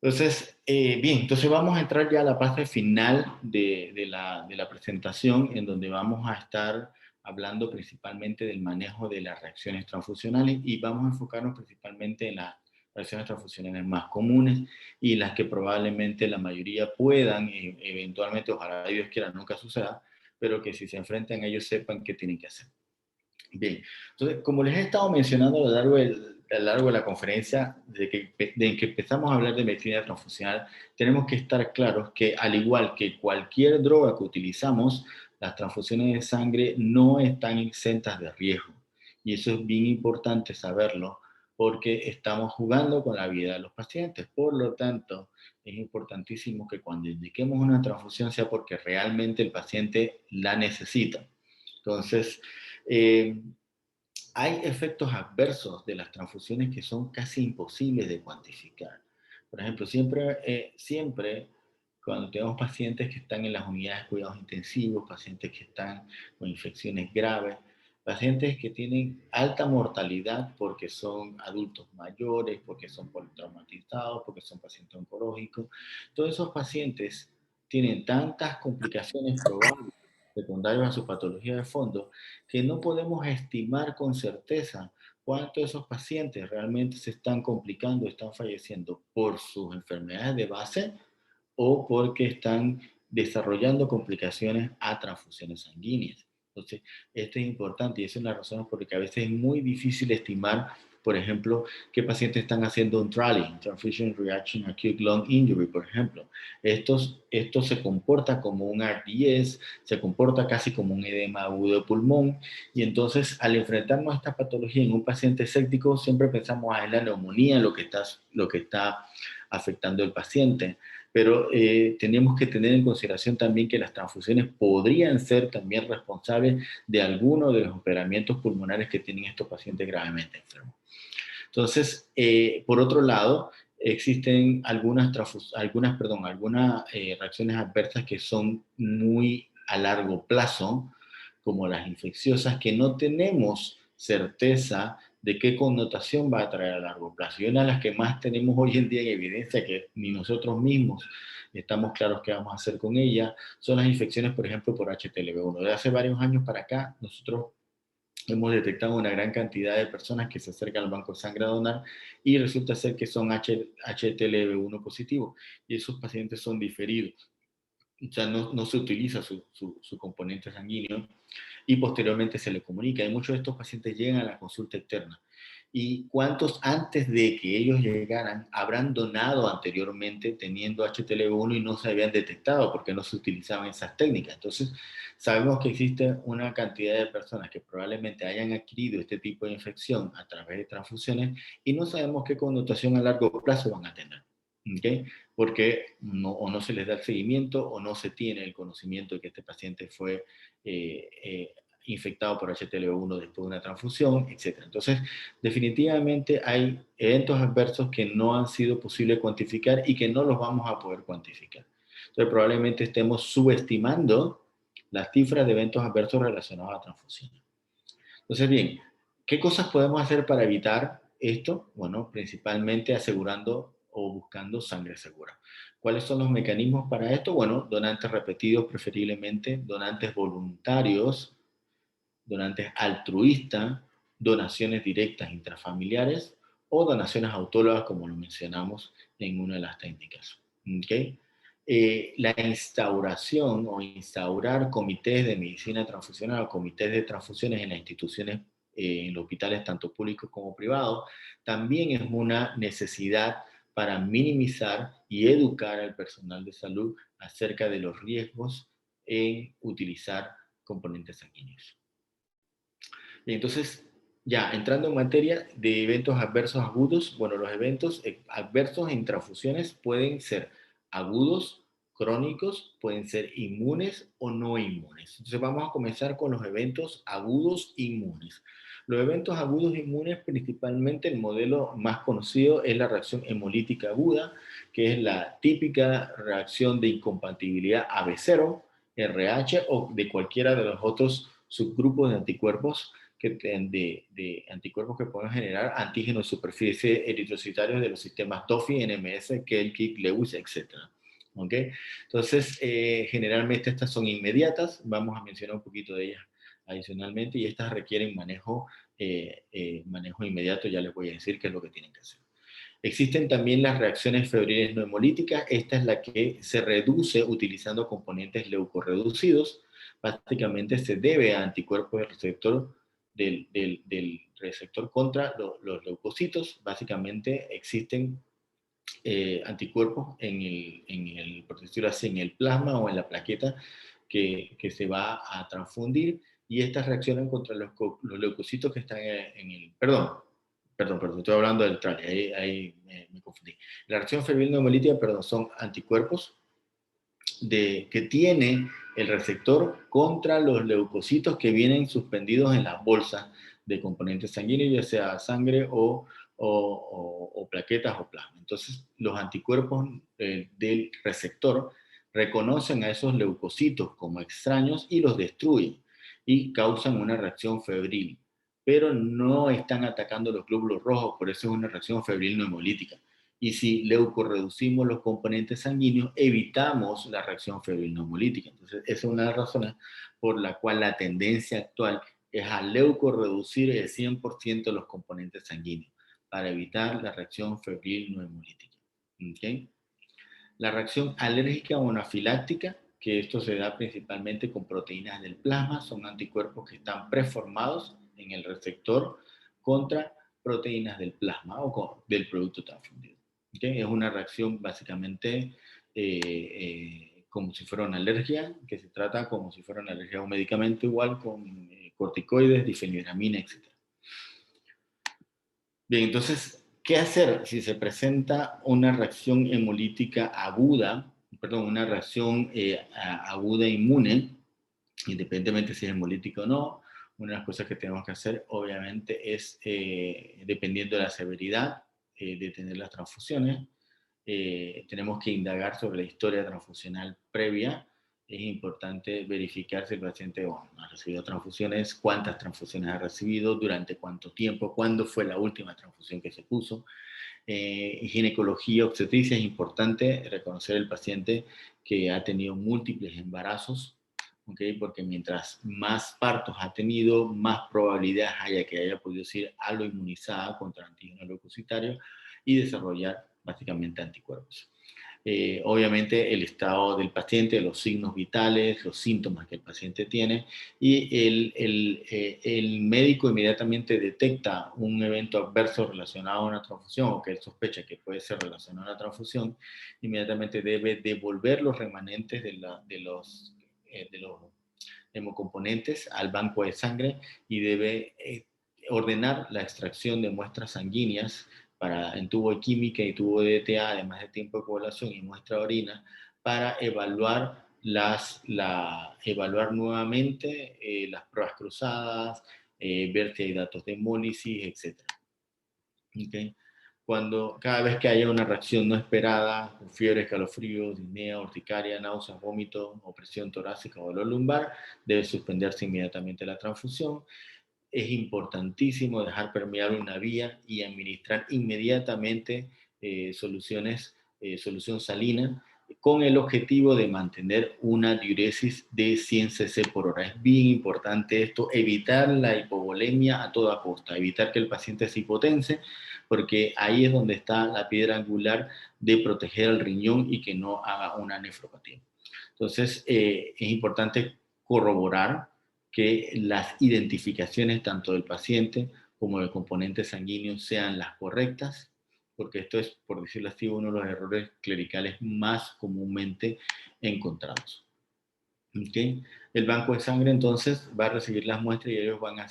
Speaker 2: Entonces, bien, entonces vamos a entrar ya a la parte final de la presentación, en donde vamos a estar hablando principalmente del manejo de las reacciones transfusionales y vamos a enfocarnos principalmente en las reacciones transfusionales más comunes y las que probablemente la mayoría puedan, eventualmente, ojalá Dios quiera, nunca suceda, pero que si se enfrentan a ellos sepan qué tienen que hacer. Bien, entonces, como les he estado mencionando a lo largo de la conferencia, de que empezamos a hablar de medicina transfusional, tenemos que estar claros que, al igual que cualquier droga que utilizamos, las transfusiones de sangre no están exentas de riesgo. Y eso es bien importante saberlo, porque estamos jugando con la vida de los pacientes. Por lo tanto, es importantísimo que cuando indiquemos una transfusión sea porque realmente el paciente la necesita. Entonces, hay efectos adversos de las transfusiones que son casi imposibles de cuantificar. Por ejemplo, siempre cuando tenemos pacientes que están en las unidades de cuidados intensivos, pacientes que están con infecciones graves, pacientes que tienen alta mortalidad porque son adultos mayores, porque son politraumatizados, porque son pacientes oncológicos, todos esos pacientes tienen tantas complicaciones probables secundarios a su patología de fondo, que no podemos estimar con certeza cuántos de esos pacientes realmente se están complicando, están falleciendo por sus enfermedades de base o porque están desarrollando complicaciones a transfusiones sanguíneas. Entonces, esto es importante y esa es la razón por la que a veces es muy difícil estimar por ejemplo, qué pacientes están haciendo un TRALI, Transfusion Reaction Acute Lung Injury, por ejemplo. Esto se comporta como un RDS, se comporta casi como un edema agudo de pulmón, y entonces al enfrentarnos a esta patología en un paciente séptico, siempre pensamos en la neumonía, lo que está afectando al paciente. Pero tenemos que tener en consideración también que las transfusiones podrían ser también responsables de algunos de los empeoramientos pulmonares que tienen estos pacientes gravemente enfermos. Entonces, por otro lado, existen algunas reacciones adversas que son muy a largo plazo, como las infecciosas, que no tenemos certeza de qué connotación va a traer a largo plazo. Y una de las que más tenemos hoy en día en evidencia, que ni nosotros mismos estamos claros qué vamos a hacer con ella, son las infecciones, por ejemplo, por HTLV1. De hace varios años para acá, nosotros hemos detectado una gran cantidad de personas que se acercan al banco de sangre a donar y resulta ser que son HTLV1 positivos, y esos pacientes son diferidos. O sea, no se utiliza su componente sanguíneo y posteriormente se le comunica. Y muchos de estos pacientes llegan a la consulta externa. ¿Y cuántos antes de que ellos llegaran habrán donado anteriormente teniendo HTLV1 y no se habían detectado porque no se utilizaban esas técnicas? Entonces, sabemos que existe una cantidad de personas que probablemente hayan adquirido este tipo de infección a través de transfusiones y no sabemos qué connotación a largo plazo van a tener. ¿Okay? Porque o no se les da el seguimiento o no se tiene el conocimiento de que este paciente fue infectado por HTLV1 después de una transfusión, etc. Entonces, definitivamente hay eventos adversos que no han sido posible cuantificar y que no los vamos a poder cuantificar. Entonces, probablemente estemos subestimando las cifras de eventos adversos relacionados a transfusiones. Entonces, bien, ¿qué cosas podemos hacer para evitar esto? Bueno, principalmente asegurando o buscando sangre segura. ¿Cuáles son los mecanismos para esto? Bueno, donantes repetidos preferiblemente, donantes voluntarios, donantes altruistas, donaciones directas intrafamiliares o donaciones autólogas, como lo mencionamos en una de las técnicas. ¿Okay? La instauración o instaurar comités de medicina transfusional o comités de transfusiones en las instituciones, en los hospitales tanto públicos como privados, también es una necesidad para minimizar y educar al personal de salud acerca de los riesgos en utilizar componentes sanguíneos. Y entonces, ya entrando en materia de eventos adversos agudos, bueno, los eventos adversos en transfusiones pueden ser agudos, crónicos, pueden ser inmunes o no inmunes. Entonces vamos a comenzar con los eventos agudos inmunes. Los eventos agudos inmunes, principalmente el modelo más conocido es la reacción hemolítica aguda, que es la típica reacción de incompatibilidad AB0, RH o de cualquiera de los otros subgrupos de anticuerpos de anticuerpos que pueden generar antígenos de superficie eritrocitarios de los sistemas TOFI, NMS, KEL, KIK, Lewis, etc. ¿Okay? Entonces, generalmente estas son inmediatas, vamos a mencionar un poquito de ellas adicionalmente, y estas requieren manejo inmediato, ya les voy a decir qué es lo que tienen que hacer. Existen también las reacciones febriles no hemolíticas, esta es la que se reduce utilizando componentes leucorreducidos, básicamente se debe a anticuerpos del receptor contra los leucocitos. Básicamente existen anticuerpos por decirlo así, en el plasma o en la plaqueta que se va a transfundir, y estas reaccionan contra los leucocitos que están en el... Perdón, estoy hablando del TRALI, ahí me confundí. La reacción febril no hemolítica, son anticuerpos que tiene el receptor contra los leucocitos que vienen suspendidos en las bolsas de componentes sanguíneos, ya sea sangre o plaquetas o plasma. Entonces, los anticuerpos del receptor reconocen a esos leucocitos como extraños y los destruyen y causan una reacción febril, pero no están atacando los glóbulos rojos, por eso es una reacción febril no hemolítica. Y si leucorreducimos los componentes sanguíneos, evitamos la reacción febril no hemolítica. Entonces, esa es una de las razones por la cual la tendencia actual es a leucorreducir el 100% de los componentes sanguíneos para evitar la reacción febril no hemolítica. ¿Okay? La reacción alérgica o anafiláctica, que esto se da principalmente con proteínas del plasma, son anticuerpos que están preformados en el receptor contra proteínas del plasma o del producto transfundido. ¿Okay? Es una reacción básicamente como si fuera una alergia, que se trata como si fuera una alergia a un medicamento igual con corticoides, difenhidramina, etc. Bien, entonces, ¿qué hacer si se presenta una reacción hemolítica aguda, perdón, una reacción aguda inmune, independientemente si es hemolítica o no? Una de las cosas que tenemos que hacer, obviamente, es, dependiendo de la severidad, detener las transfusiones. Tenemos que indagar sobre la historia transfusional previa. Es importante verificar si el paciente ha recibido transfusiones, cuántas transfusiones ha recibido, durante cuánto tiempo, cuándo fue la última transfusión que se puso. En ginecología, obstetricia, es importante reconocer el paciente que ha tenido múltiples embarazos, ¿okay? Porque mientras más partos ha tenido, más probabilidades haya que haya podido ser aloinmunizada contra antígenos leucocitarios y desarrollar básicamente anticuerpos. Obviamente el estado del paciente, los signos vitales, los síntomas que el paciente tiene, y el médico inmediatamente detecta un evento adverso relacionado a una transfusión o que él sospecha que puede ser relacionado a una transfusión, inmediatamente debe devolver los remanentes de los hemocomponentes al banco de sangre y debe ordenar la extracción de muestras sanguíneas en tubo de química y tubo de DTA, además de tiempo de coagulación y muestra de orina, para evaluar evaluar nuevamente las pruebas cruzadas, ver si hay datos de hemólisis, etc. ¿Okay? Cada vez que haya una reacción no esperada, con fiebre, escalofríos, disnea, urticaria, náuseas, vómito, opresión torácica o dolor lumbar, debe suspenderse inmediatamente la transfusión. Es importantísimo dejar permeable una vía y administrar inmediatamente solución salina, con el objetivo de mantener una diuresis de 100 cc por hora. Es bien importante esto, evitar la hipovolemia a toda costa, evitar que el paciente se hipotense, porque ahí es donde está la piedra angular de proteger al riñón y que no haga una nefropatía. Entonces, es importante corroborar que las identificaciones tanto del paciente como del componente sanguíneo sean las correctas, porque esto es, por decirlo así, uno de los errores clericales más comúnmente encontrados. ¿Okay? El banco de sangre entonces va a recibir las muestras y ellos van a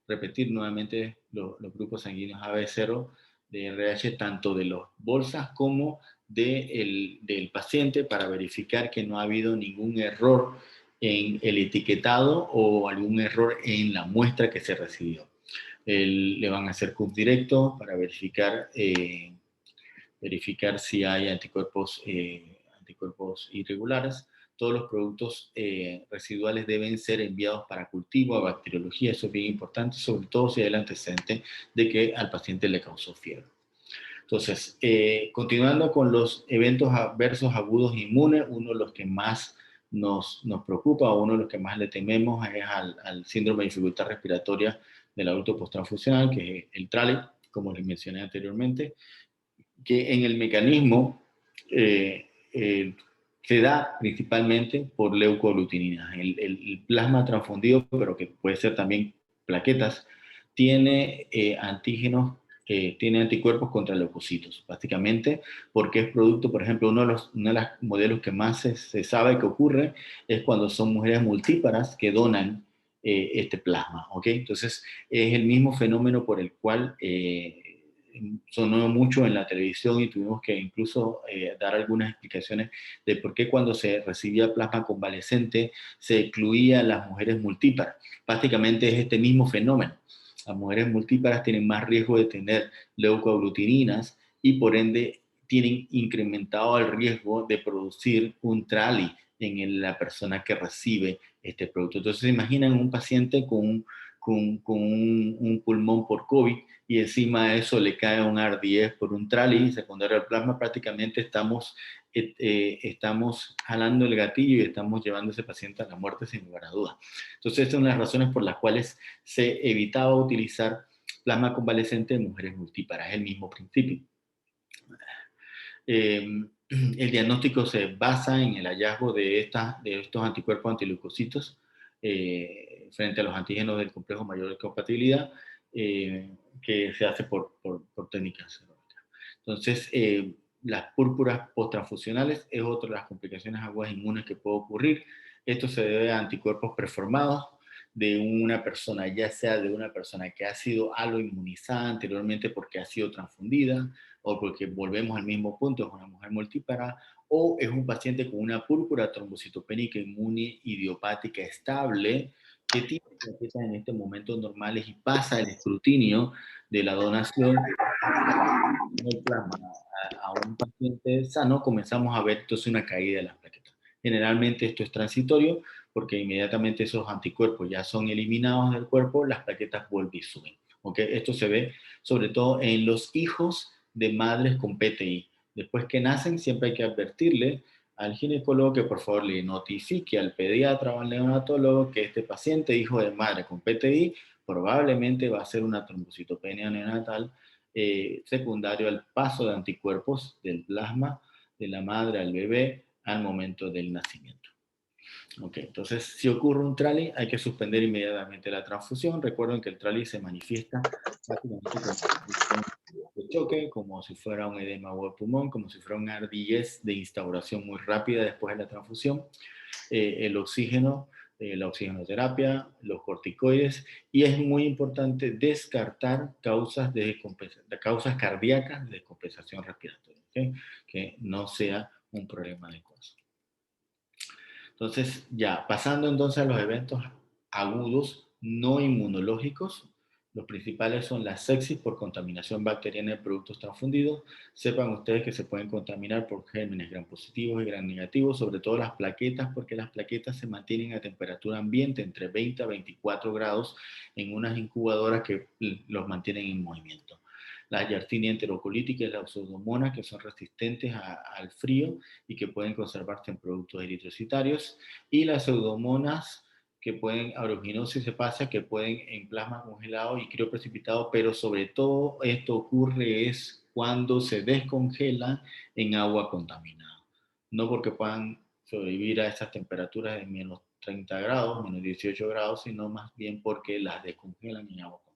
Speaker 2: repetir nuevamente los grupos sanguíneos AB0 de RH, tanto de las bolsas como del paciente, para verificar que no ha habido ningún error en el etiquetado o algún error en la muestra que se recibió. Le van a hacer CUP directo para verificar si hay anticuerpos irregulares. Todos los productos residuales deben ser enviados para cultivo a bacteriología, eso es bien importante, sobre todo si hay el antecedente de que al paciente le causó fiebre. Entonces, continuando con los eventos adversos agudos inmunes, uno de los que más nos preocupa, o uno de los que más le tememos, es al síndrome de dificultad respiratoria del adulto posttransfusional, que es el TRALI, como les mencioné anteriormente, que en el mecanismo se da principalmente por leucoaglutininas. El plasma transfundido, pero que puede ser también plaquetas, tiene antígenos, tiene anticuerpos contra leucocitos, básicamente porque es producto, por ejemplo, uno de los modelos que más se sabe que ocurre es cuando son mujeres multíparas que donan este plasma, ¿ok? Entonces, es el mismo fenómeno por el cual sonó mucho en la televisión y tuvimos que incluso dar algunas explicaciones de por qué cuando se recibía plasma convalescente se excluía a las mujeres multíparas. Básicamente es este mismo fenómeno. Las mujeres multíparas tienen más riesgo de tener leucoaglutininas y por ende tienen incrementado el riesgo de producir un TRALI en la persona que recibe este producto. Entonces, imaginan un paciente con un pulmón por COVID y encima de eso le cae un AR10 por un TRALI secundario al plasma, prácticamente estamos jalando el gatillo y estamos llevando a ese paciente a la muerte sin lugar a dudas. Entonces, estas son las razones por las cuales se evitaba utilizar plasma convalescente en mujeres multíparas, es el mismo principio. El diagnóstico se basa en el hallazgo de estos anticuerpos antileucocitos frente a los antígenos del complejo mayor de compatibilidad, que se hace por técnicas serológicas. Entonces, las púrpuras posttransfusionales es otra de las complicaciones agudas inmunes que puede ocurrir. Esto se debe a anticuerpos preformados de una persona, ya sea de una persona que ha sido aloinmunizada anteriormente porque ha sido transfundida, o porque volvemos al mismo punto, es una mujer multípara, o es un paciente con una púrpura trombocitopénica inmune idiopática estable que tiene plaquetas en este momento normales y pasa el escrutinio de la donación del plasma a un paciente sano, comenzamos a ver entonces una caída de las plaquetas. Generalmente esto es transitorio porque inmediatamente esos anticuerpos ya son eliminados del cuerpo, las plaquetas vuelven y suben. ¿Okay? Esto se ve sobre todo en los hijos de madres con PTI. Después que nacen, siempre hay que advertirle al ginecólogo que por favor le notifique al pediatra o al neonatólogo que este paciente, hijo de madre con PTI, probablemente va a ser una trombocitopenia neonatal secundario al paso de anticuerpos del plasma de la madre al bebé al momento del nacimiento. Okay, entonces, si ocurre un TRALI, hay que suspender inmediatamente la transfusión. Recuerden que el TRALI se manifiesta básicamente como de choque, como si fuera un edema o pulmón, como si fuera una ardillez de instauración muy rápida después de la transfusión. El oxígeno, la oxigenoterapia, los corticoides, y es muy importante descartar causas cardíacas de descompensación respiratoria, ¿okay? Que no sea un problema de corazón. Entonces, ya, pasando entonces a los eventos agudos no inmunológicos, los principales son la sepsis por contaminación bacteriana de productos transfundidos. Sepan ustedes que se pueden contaminar por gérmenes gram positivos y gram negativos, sobre todo las plaquetas, porque las plaquetas se mantienen a temperatura ambiente entre 20 a 24 grados en unas incubadoras que los mantienen en movimiento. La Yersinia enterocolítica y la pseudomonas, que son resistentes al frío y que pueden conservarse en productos eritrocitarios, y las pseudomonas que pueden, aeruginosis sepácea, que pueden en plasma congelado y crioprecipitado, pero sobre todo esto ocurre es cuando se descongelan en agua contaminada. No porque puedan sobrevivir a esas temperaturas de menos 30 grados, menos 18 grados, sino más bien porque las descongelan en agua contaminada.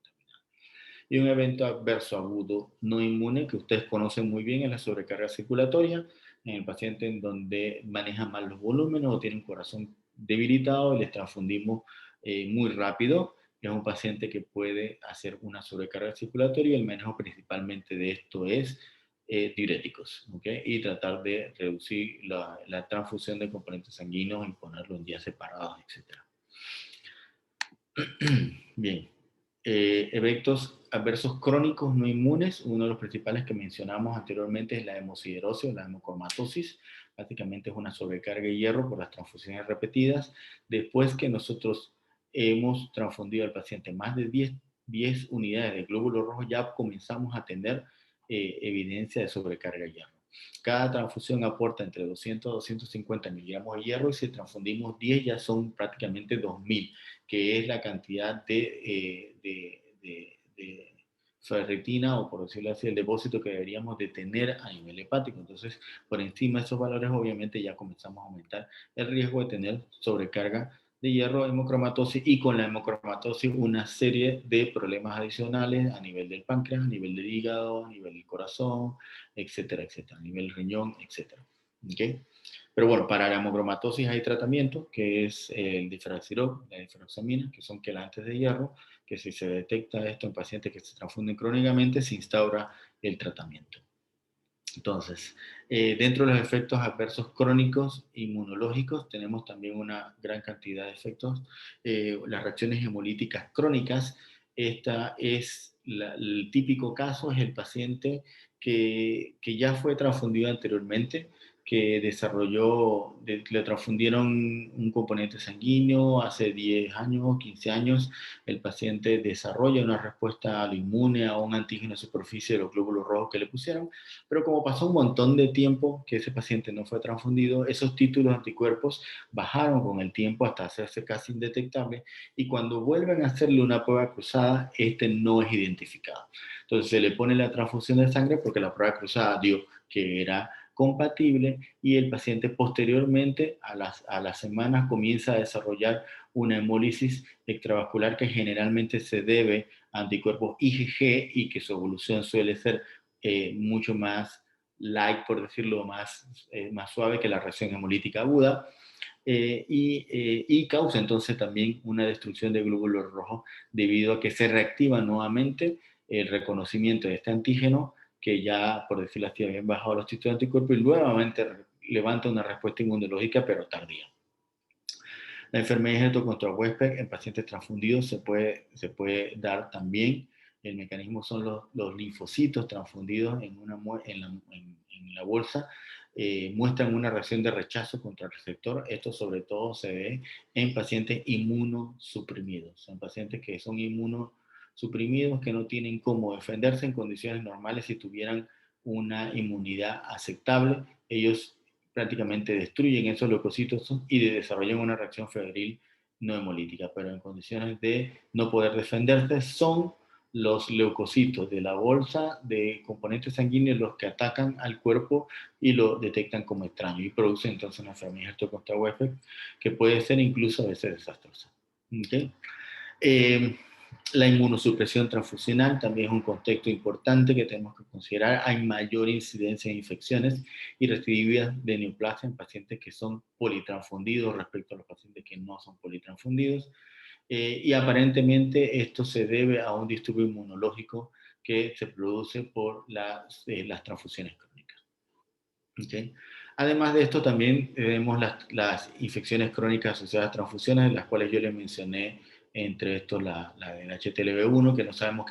Speaker 2: Y un evento adverso agudo no inmune que ustedes conocen muy bien es la sobrecarga circulatoria en el paciente en donde maneja mal los volúmenes o tiene un corazón debilitado y les transfundimos muy rápido. Es un paciente que puede hacer una sobrecarga circulatoria y el manejo principalmente de esto es diuréticos, ¿okay? Y tratar de reducir la transfusión de componentes sanguíneos y ponerlo en días separados, etc. Bien. Eventos adversos crónicos no inmunes, uno de los principales que mencionamos anteriormente es la hemosiderosis o la hemocromatosis. Básicamente es una sobrecarga de hierro por las transfusiones repetidas. Después que nosotros hemos transfundido al paciente más de 10 unidades de glóbulos rojos, ya comenzamos a tener evidencia de sobrecarga de hierro. Cada transfusión aporta entre 200 a 250 miligramos de hierro y si transfundimos 10 ya son prácticamente 2000, que es la cantidad de ferritina, o por decirlo así, el depósito que deberíamos de tener a nivel hepático. Entonces, por encima de esos valores, obviamente ya comenzamos a aumentar el riesgo de tener sobrecarga de hierro, hemocromatosis, y con la hemocromatosis una serie de problemas adicionales a nivel del páncreas, a nivel del hígado, a nivel del corazón, etcétera, etcétera, a nivel riñón, etcétera. ¿Okay? Pero bueno, para la hemocromatosis hay tratamiento, que es el diferaxirol, la diferoxamina, que son quelantes de hierro, que si se detecta esto en pacientes que se transfunden crónicamente, se instaura el tratamiento. Entonces, dentro de los efectos adversos crónicos inmunológicos, tenemos también una gran cantidad de efectos. Las reacciones hemolíticas crónicas, esta es el típico caso, es el paciente que ya fue transfundido anteriormente, que desarrolló, le transfundieron un componente sanguíneo hace 10 años, 15 años, el paciente desarrolla una respuesta a lo inmune, a un antígeno de superficie de los glóbulos rojos que le pusieron, pero como pasó un montón de tiempo que ese paciente no fue transfundido, esos títulos de anticuerpos bajaron con el tiempo hasta hacerse casi indetectables, y cuando vuelven a hacerle una prueba cruzada, este no es identificado. Entonces se le pone la transfusión de sangre porque la prueba cruzada dio que era compatible y el paciente posteriormente a las semanas comienza a desarrollar una hemólisis extravascular que generalmente se debe a anticuerpos IgG y que su evolución suele ser mucho más light, por decirlo, más suave que la reacción hemolítica aguda. Y causa entonces también una destrucción de glóbulos rojos debido a que se reactiva nuevamente el reconocimiento de este antígeno que ya, por decirlo así, habían bajado los títulos de anticuerpos y nuevamente levanta una respuesta inmunológica pero tardía. La enfermedad de Hérto contra Westphal en pacientes transfundidos se puede dar también. El mecanismo son los linfocitos transfundidos en la bolsa. Muestran una reacción de rechazo contra el receptor. Esto sobre todo se ve en pacientes inmunosuprimidos. En pacientes que son inmunosuprimidos, que no tienen cómo defenderse en condiciones normales si tuvieran una inmunidad aceptable. Ellos prácticamente destruyen esos leucocitos y desarrollan una reacción febril no hemolítica, pero en condiciones de no poder defenderse son los leucocitos de la bolsa de componentes sanguíneos los que atacan al cuerpo y lo detectan como extraño y producen entonces una enfermedad Hérto contra Westphal que puede ser incluso a veces desastrosa. ¿Okay? La inmunosupresión transfusional también es un contexto importante que tenemos que considerar. Hay mayor incidencia de infecciones y recidivistas de neoplasia en pacientes que son politransfundidos respecto a los pacientes que no son politransfundidos. Y aparentemente esto se debe a un disturbio inmunológico que se produce por las transfusiones crónicas. ¿Okay? Además de esto también tenemos las infecciones crónicas asociadas a transfusiones, las cuales yo les mencioné, entre estos la del HTLV1, que no sabemos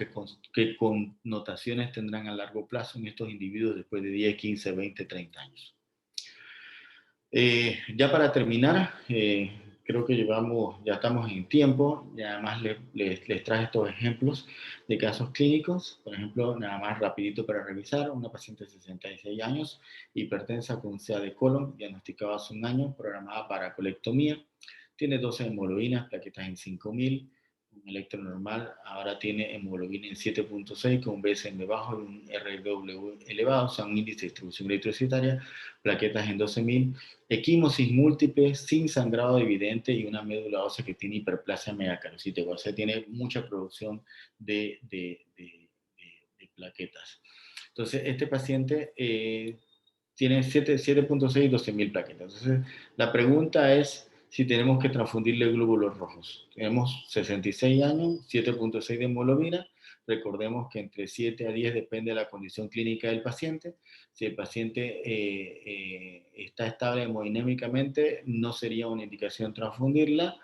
Speaker 2: qué connotaciones tendrán a largo plazo en estos individuos después de 10, 15, 20, 30 años. Ya para terminar, creo que ya estamos en tiempo, y además les traje estos ejemplos de casos clínicos. Por ejemplo, nada más rapidito para revisar, una paciente de 66 años, hipertensa con CA de colon, diagnosticada hace un año, programada para colectomía, tiene 12 hemoglobinas, plaquetas en 5000, un electro normal, ahora tiene hemoglobina en 7.6 con un BSM bajo y un RW elevado, o sea, un índice de distribución eritrocitaria, plaquetas en 12.000, equimosis múltiple sin sangrado evidente y una médula ósea que tiene hiperplasia megacariocytic, o sea, tiene mucha producción de plaquetas. Entonces, este paciente tiene 7.6 y 12.000 plaquetas. Entonces, la pregunta es si tenemos que transfundirle glóbulos rojos. Tenemos 66 años, 7.6 de hemoglobina. Recordemos que entre 7 a 10 depende de la condición clínica del paciente. Si el paciente está estable hemodinámicamente, no sería una indicación transfundirla,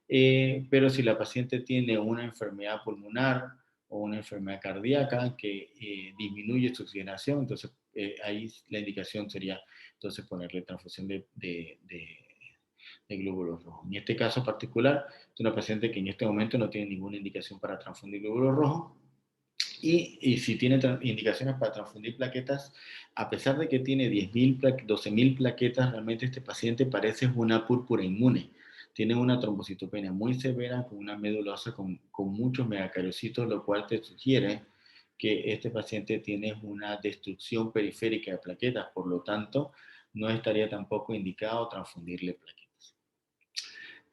Speaker 2: pero si la paciente tiene una enfermedad pulmonar o una enfermedad cardíaca que disminuye su oxigenación, entonces ahí la indicación sería entonces ponerle transfusión de glóbulos rojos. En este caso particular, es una paciente que en este momento no tiene ninguna indicación para transfundir glóbulos rojos. Y si tiene indicaciones para transfundir plaquetas, a pesar de que tiene 12.000 plaquetas, realmente este paciente parece una púrpura inmune. Tiene una trombocitopenia muy severa con una médula ósea con muchos megacariocitos, lo cual te sugiere que este paciente tiene una destrucción periférica de plaquetas, por lo tanto, no estaría tampoco indicado transfundirle plaquetas.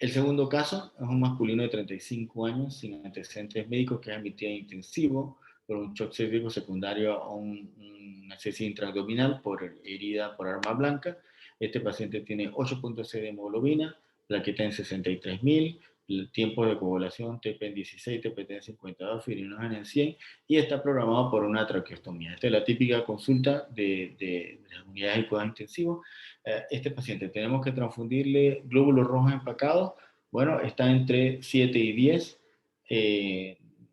Speaker 2: El segundo caso es un masculino de 35 años sin antecedentes médicos que es admitido en intensivo por un shock séptico secundario a una sepsis intraabdominal por herida por arma blanca. Este paciente tiene 8.6 de hemoglobina, plaqueta en 63.000, el tiempo de coagulación TP en 16, TPT en 52, fibrinógena en 100 y está programado por una traqueostomía. Esta es la típica consulta de las unidades de cuidados intensivos. Este paciente tenemos que transfundirle glóbulos rojos empacados. Bueno, está entre 7 y 10.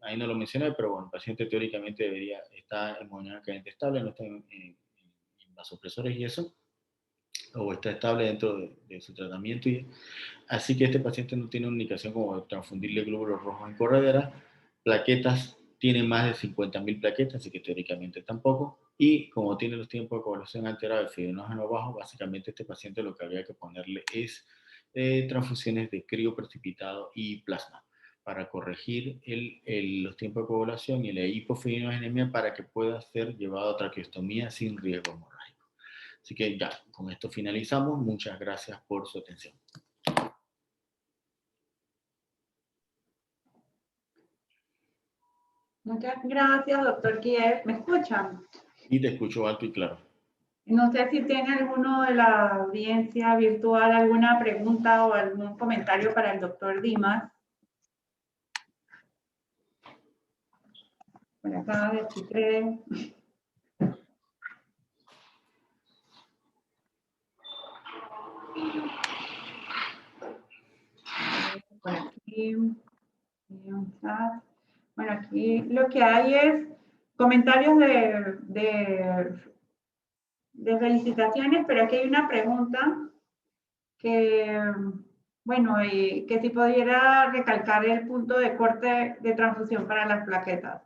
Speaker 2: Ahí no lo mencioné, pero bueno, el paciente teóricamente debería estar hemodinámicamente estable, no está en vasopresores y eso, o está estable dentro de su tratamiento. Así que este paciente no tiene una indicación como transfundirle glóbulos rojos en corredera. Plaquetas, tiene más de 50.000 plaquetas, así que teóricamente tampoco. Y como tiene los tiempos de coagulación alterados, el fibrinógeno bajo, básicamente este paciente lo que habría que ponerle es transfusiones de crío precipitado y plasma para corregir los tiempos de coagulación y la hipofibrinogenia para que pueda ser llevado a traqueostomía sin riesgo hemorrágico. Así que ya, con esto finalizamos. Muchas gracias por su atención.
Speaker 1: Muchas gracias, doctor Kiev. ¿Me escuchan?
Speaker 2: Y te escucho alto y claro.
Speaker 1: No sé si tiene alguno de la audiencia virtual alguna pregunta o algún comentario para el doctor Dimas. Por acá, 23. Por aquí. Bueno, aquí lo que hay es comentarios de felicitaciones, pero aquí hay una pregunta que, bueno, que si pudiera recalcar el punto de corte de transfusión para las plaquetas.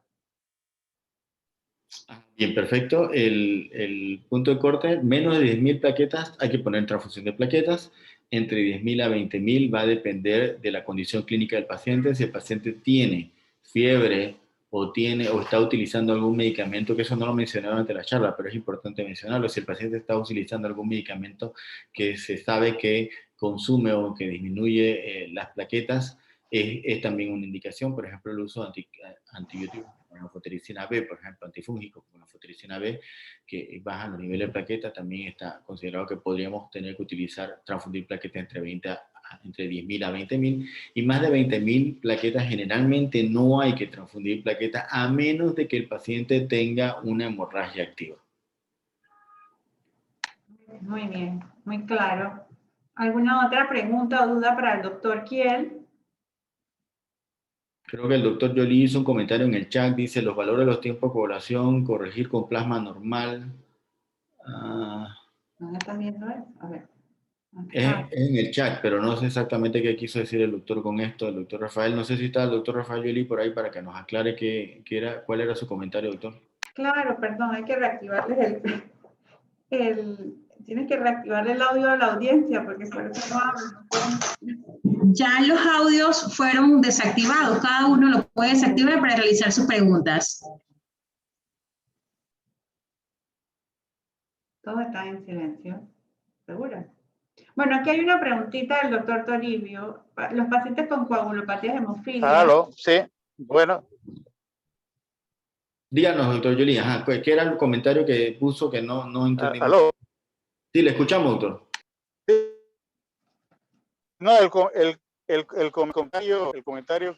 Speaker 2: Bien, perfecto. El punto de corte, menos de 10.000 plaquetas, hay que poner transfusión de plaquetas. Entre 10.000 a 20.000 va a depender de la condición clínica del paciente. Si el paciente tiene fiebre o está utilizando algún medicamento, que eso no lo mencioné durante la charla, pero es importante mencionarlo. Si el paciente está utilizando algún medicamento que se sabe que consume o que disminuye las plaquetas, es también una indicación. Por ejemplo, el uso de antibióticos como la anfotericina B, por ejemplo, antifúngicos como la anfotericina B, que bajan los niveles de plaquetas, también está considerado que podríamos tener que utilizar, transfundir plaquetas entre 10.000 a 20.000, y más de 20.000 plaquetas generalmente no hay que transfundir plaquetas a menos de que el paciente tenga una hemorragia activa.
Speaker 1: Muy bien, muy claro. ¿Alguna otra pregunta o duda para el doctor Kiel?
Speaker 2: Creo que el doctor Jolie hizo un comentario en el chat, dice, los valores de los tiempos de coagulación, corregir con plasma normal.
Speaker 1: ¿No están viendo eso? A ver.
Speaker 2: Es en el chat, pero no sé exactamente qué quiso decir el doctor con esto, el doctor Rafael. No sé si está el doctor Rafael Jolie por ahí para que nos aclare cuál era su comentario, doctor.
Speaker 1: Claro, perdón, hay que reactivarles tienes que reactivarle el audio a la audiencia porque por eso no hablan.
Speaker 4: Ya los audios fueron desactivados, cada uno lo puede desactivar para realizar sus preguntas.
Speaker 1: Todo está en silencio, ¿segura? Bueno, aquí hay una preguntita del doctor Toribio. Los pacientes con coagulopatías hemofílicas.
Speaker 5: Aló, sí, bueno.
Speaker 2: Díganos, doctor Jolie, ¿qué era el comentario que puso que no entendimos?
Speaker 5: Aló.
Speaker 2: Sí, le escuchamos, doctor.
Speaker 5: No, el comentario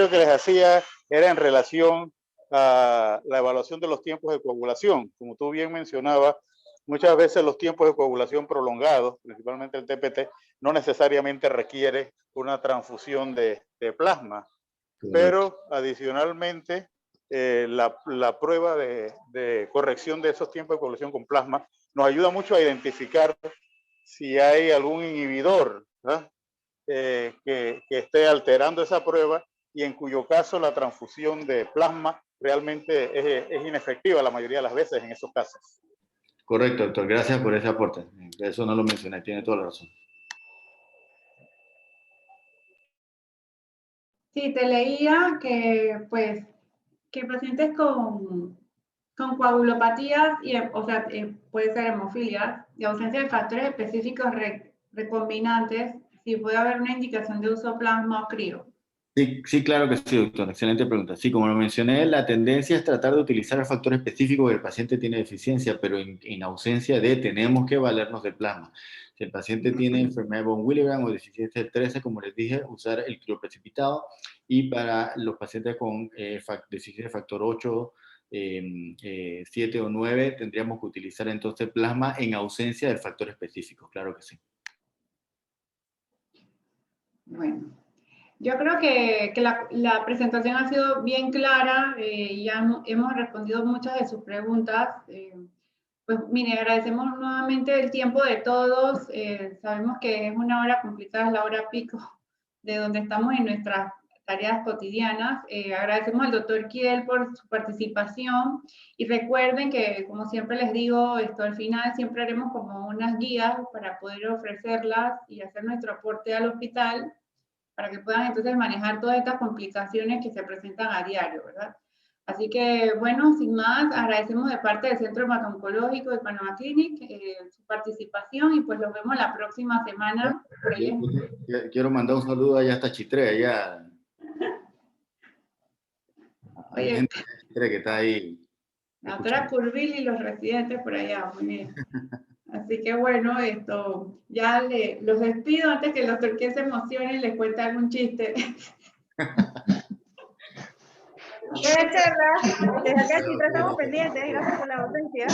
Speaker 5: que les hacía era en relación a la evaluación de los tiempos de coagulación. Como tú bien mencionabas, muchas veces los tiempos de coagulación prolongados, principalmente el TPT, no necesariamente requiere una transfusión de plasma, pero adicionalmente la prueba de corrección de esos tiempos de coagulación con plasma nos ayuda mucho a identificar si hay algún inhibidor que esté alterando esa prueba y en cuyo caso la transfusión de plasma realmente es inefectiva la mayoría de las veces en esos casos.
Speaker 2: Correcto, doctor. Gracias por ese aporte. Eso no lo mencioné, tiene toda la razón.
Speaker 1: Sí, te leía que, pues, que pacientes con coagulopatías, o sea, puede ser hemofilias, y ausencia de factores específicos recombinantes, sí puede haber una indicación de uso plasma o crío.
Speaker 2: Sí, claro que sí, doctor. Excelente pregunta. Sí, como lo mencioné, la tendencia es tratar de utilizar el factor específico que el paciente tiene deficiencia, pero en ausencia de, tenemos que valernos de plasma. Si el paciente tiene enfermedad de von Willebrand o deficiencia de 13, como les dije, usar el crioprecipitado, y para los pacientes con deficiencia de factor 8, 7 o 9, tendríamos que utilizar entonces plasma en ausencia del factor específico, claro que sí.
Speaker 1: Bueno. Yo creo que la presentación ha sido bien clara, ya hemos respondido muchas de sus preguntas. Pues mire, agradecemos nuevamente el tiempo de todos. Sabemos que es una hora complicada, es la hora pico de donde estamos en nuestras tareas cotidianas. Agradecemos al doctor Kiel por su participación y recuerden que, como siempre les digo, al final siempre haremos como unas guías para poder ofrecerlas y hacer nuestro aporte al hospital, para que puedan entonces manejar todas estas complicaciones que se presentan a diario, ¿verdad? Así que, bueno, sin más, agradecemos de parte del Centro Hemato-Oncológico de Panamá Clinic su participación y pues los vemos la próxima semana. Por ahí.
Speaker 2: Quiero mandar un saludo allá hasta Chitré, allá. Hay
Speaker 1: Oye,
Speaker 2: gente de Chitré que está ahí.
Speaker 1: atrás Curvil y los residentes por allá, muy bien. Así que bueno, ya los despido antes que los Turquíes se emocionen y les cuente algún chiste.
Speaker 6: Buenas charlas. Desde acá siempre estamos pendientes. Gracias por la ausencia.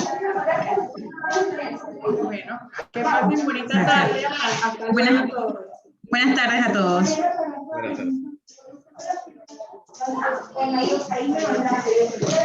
Speaker 1: Bueno, que pasen bonita tarde. Hasta luego a todos.
Speaker 4: Buenas tardes a todos.
Speaker 2: Buenas tardes.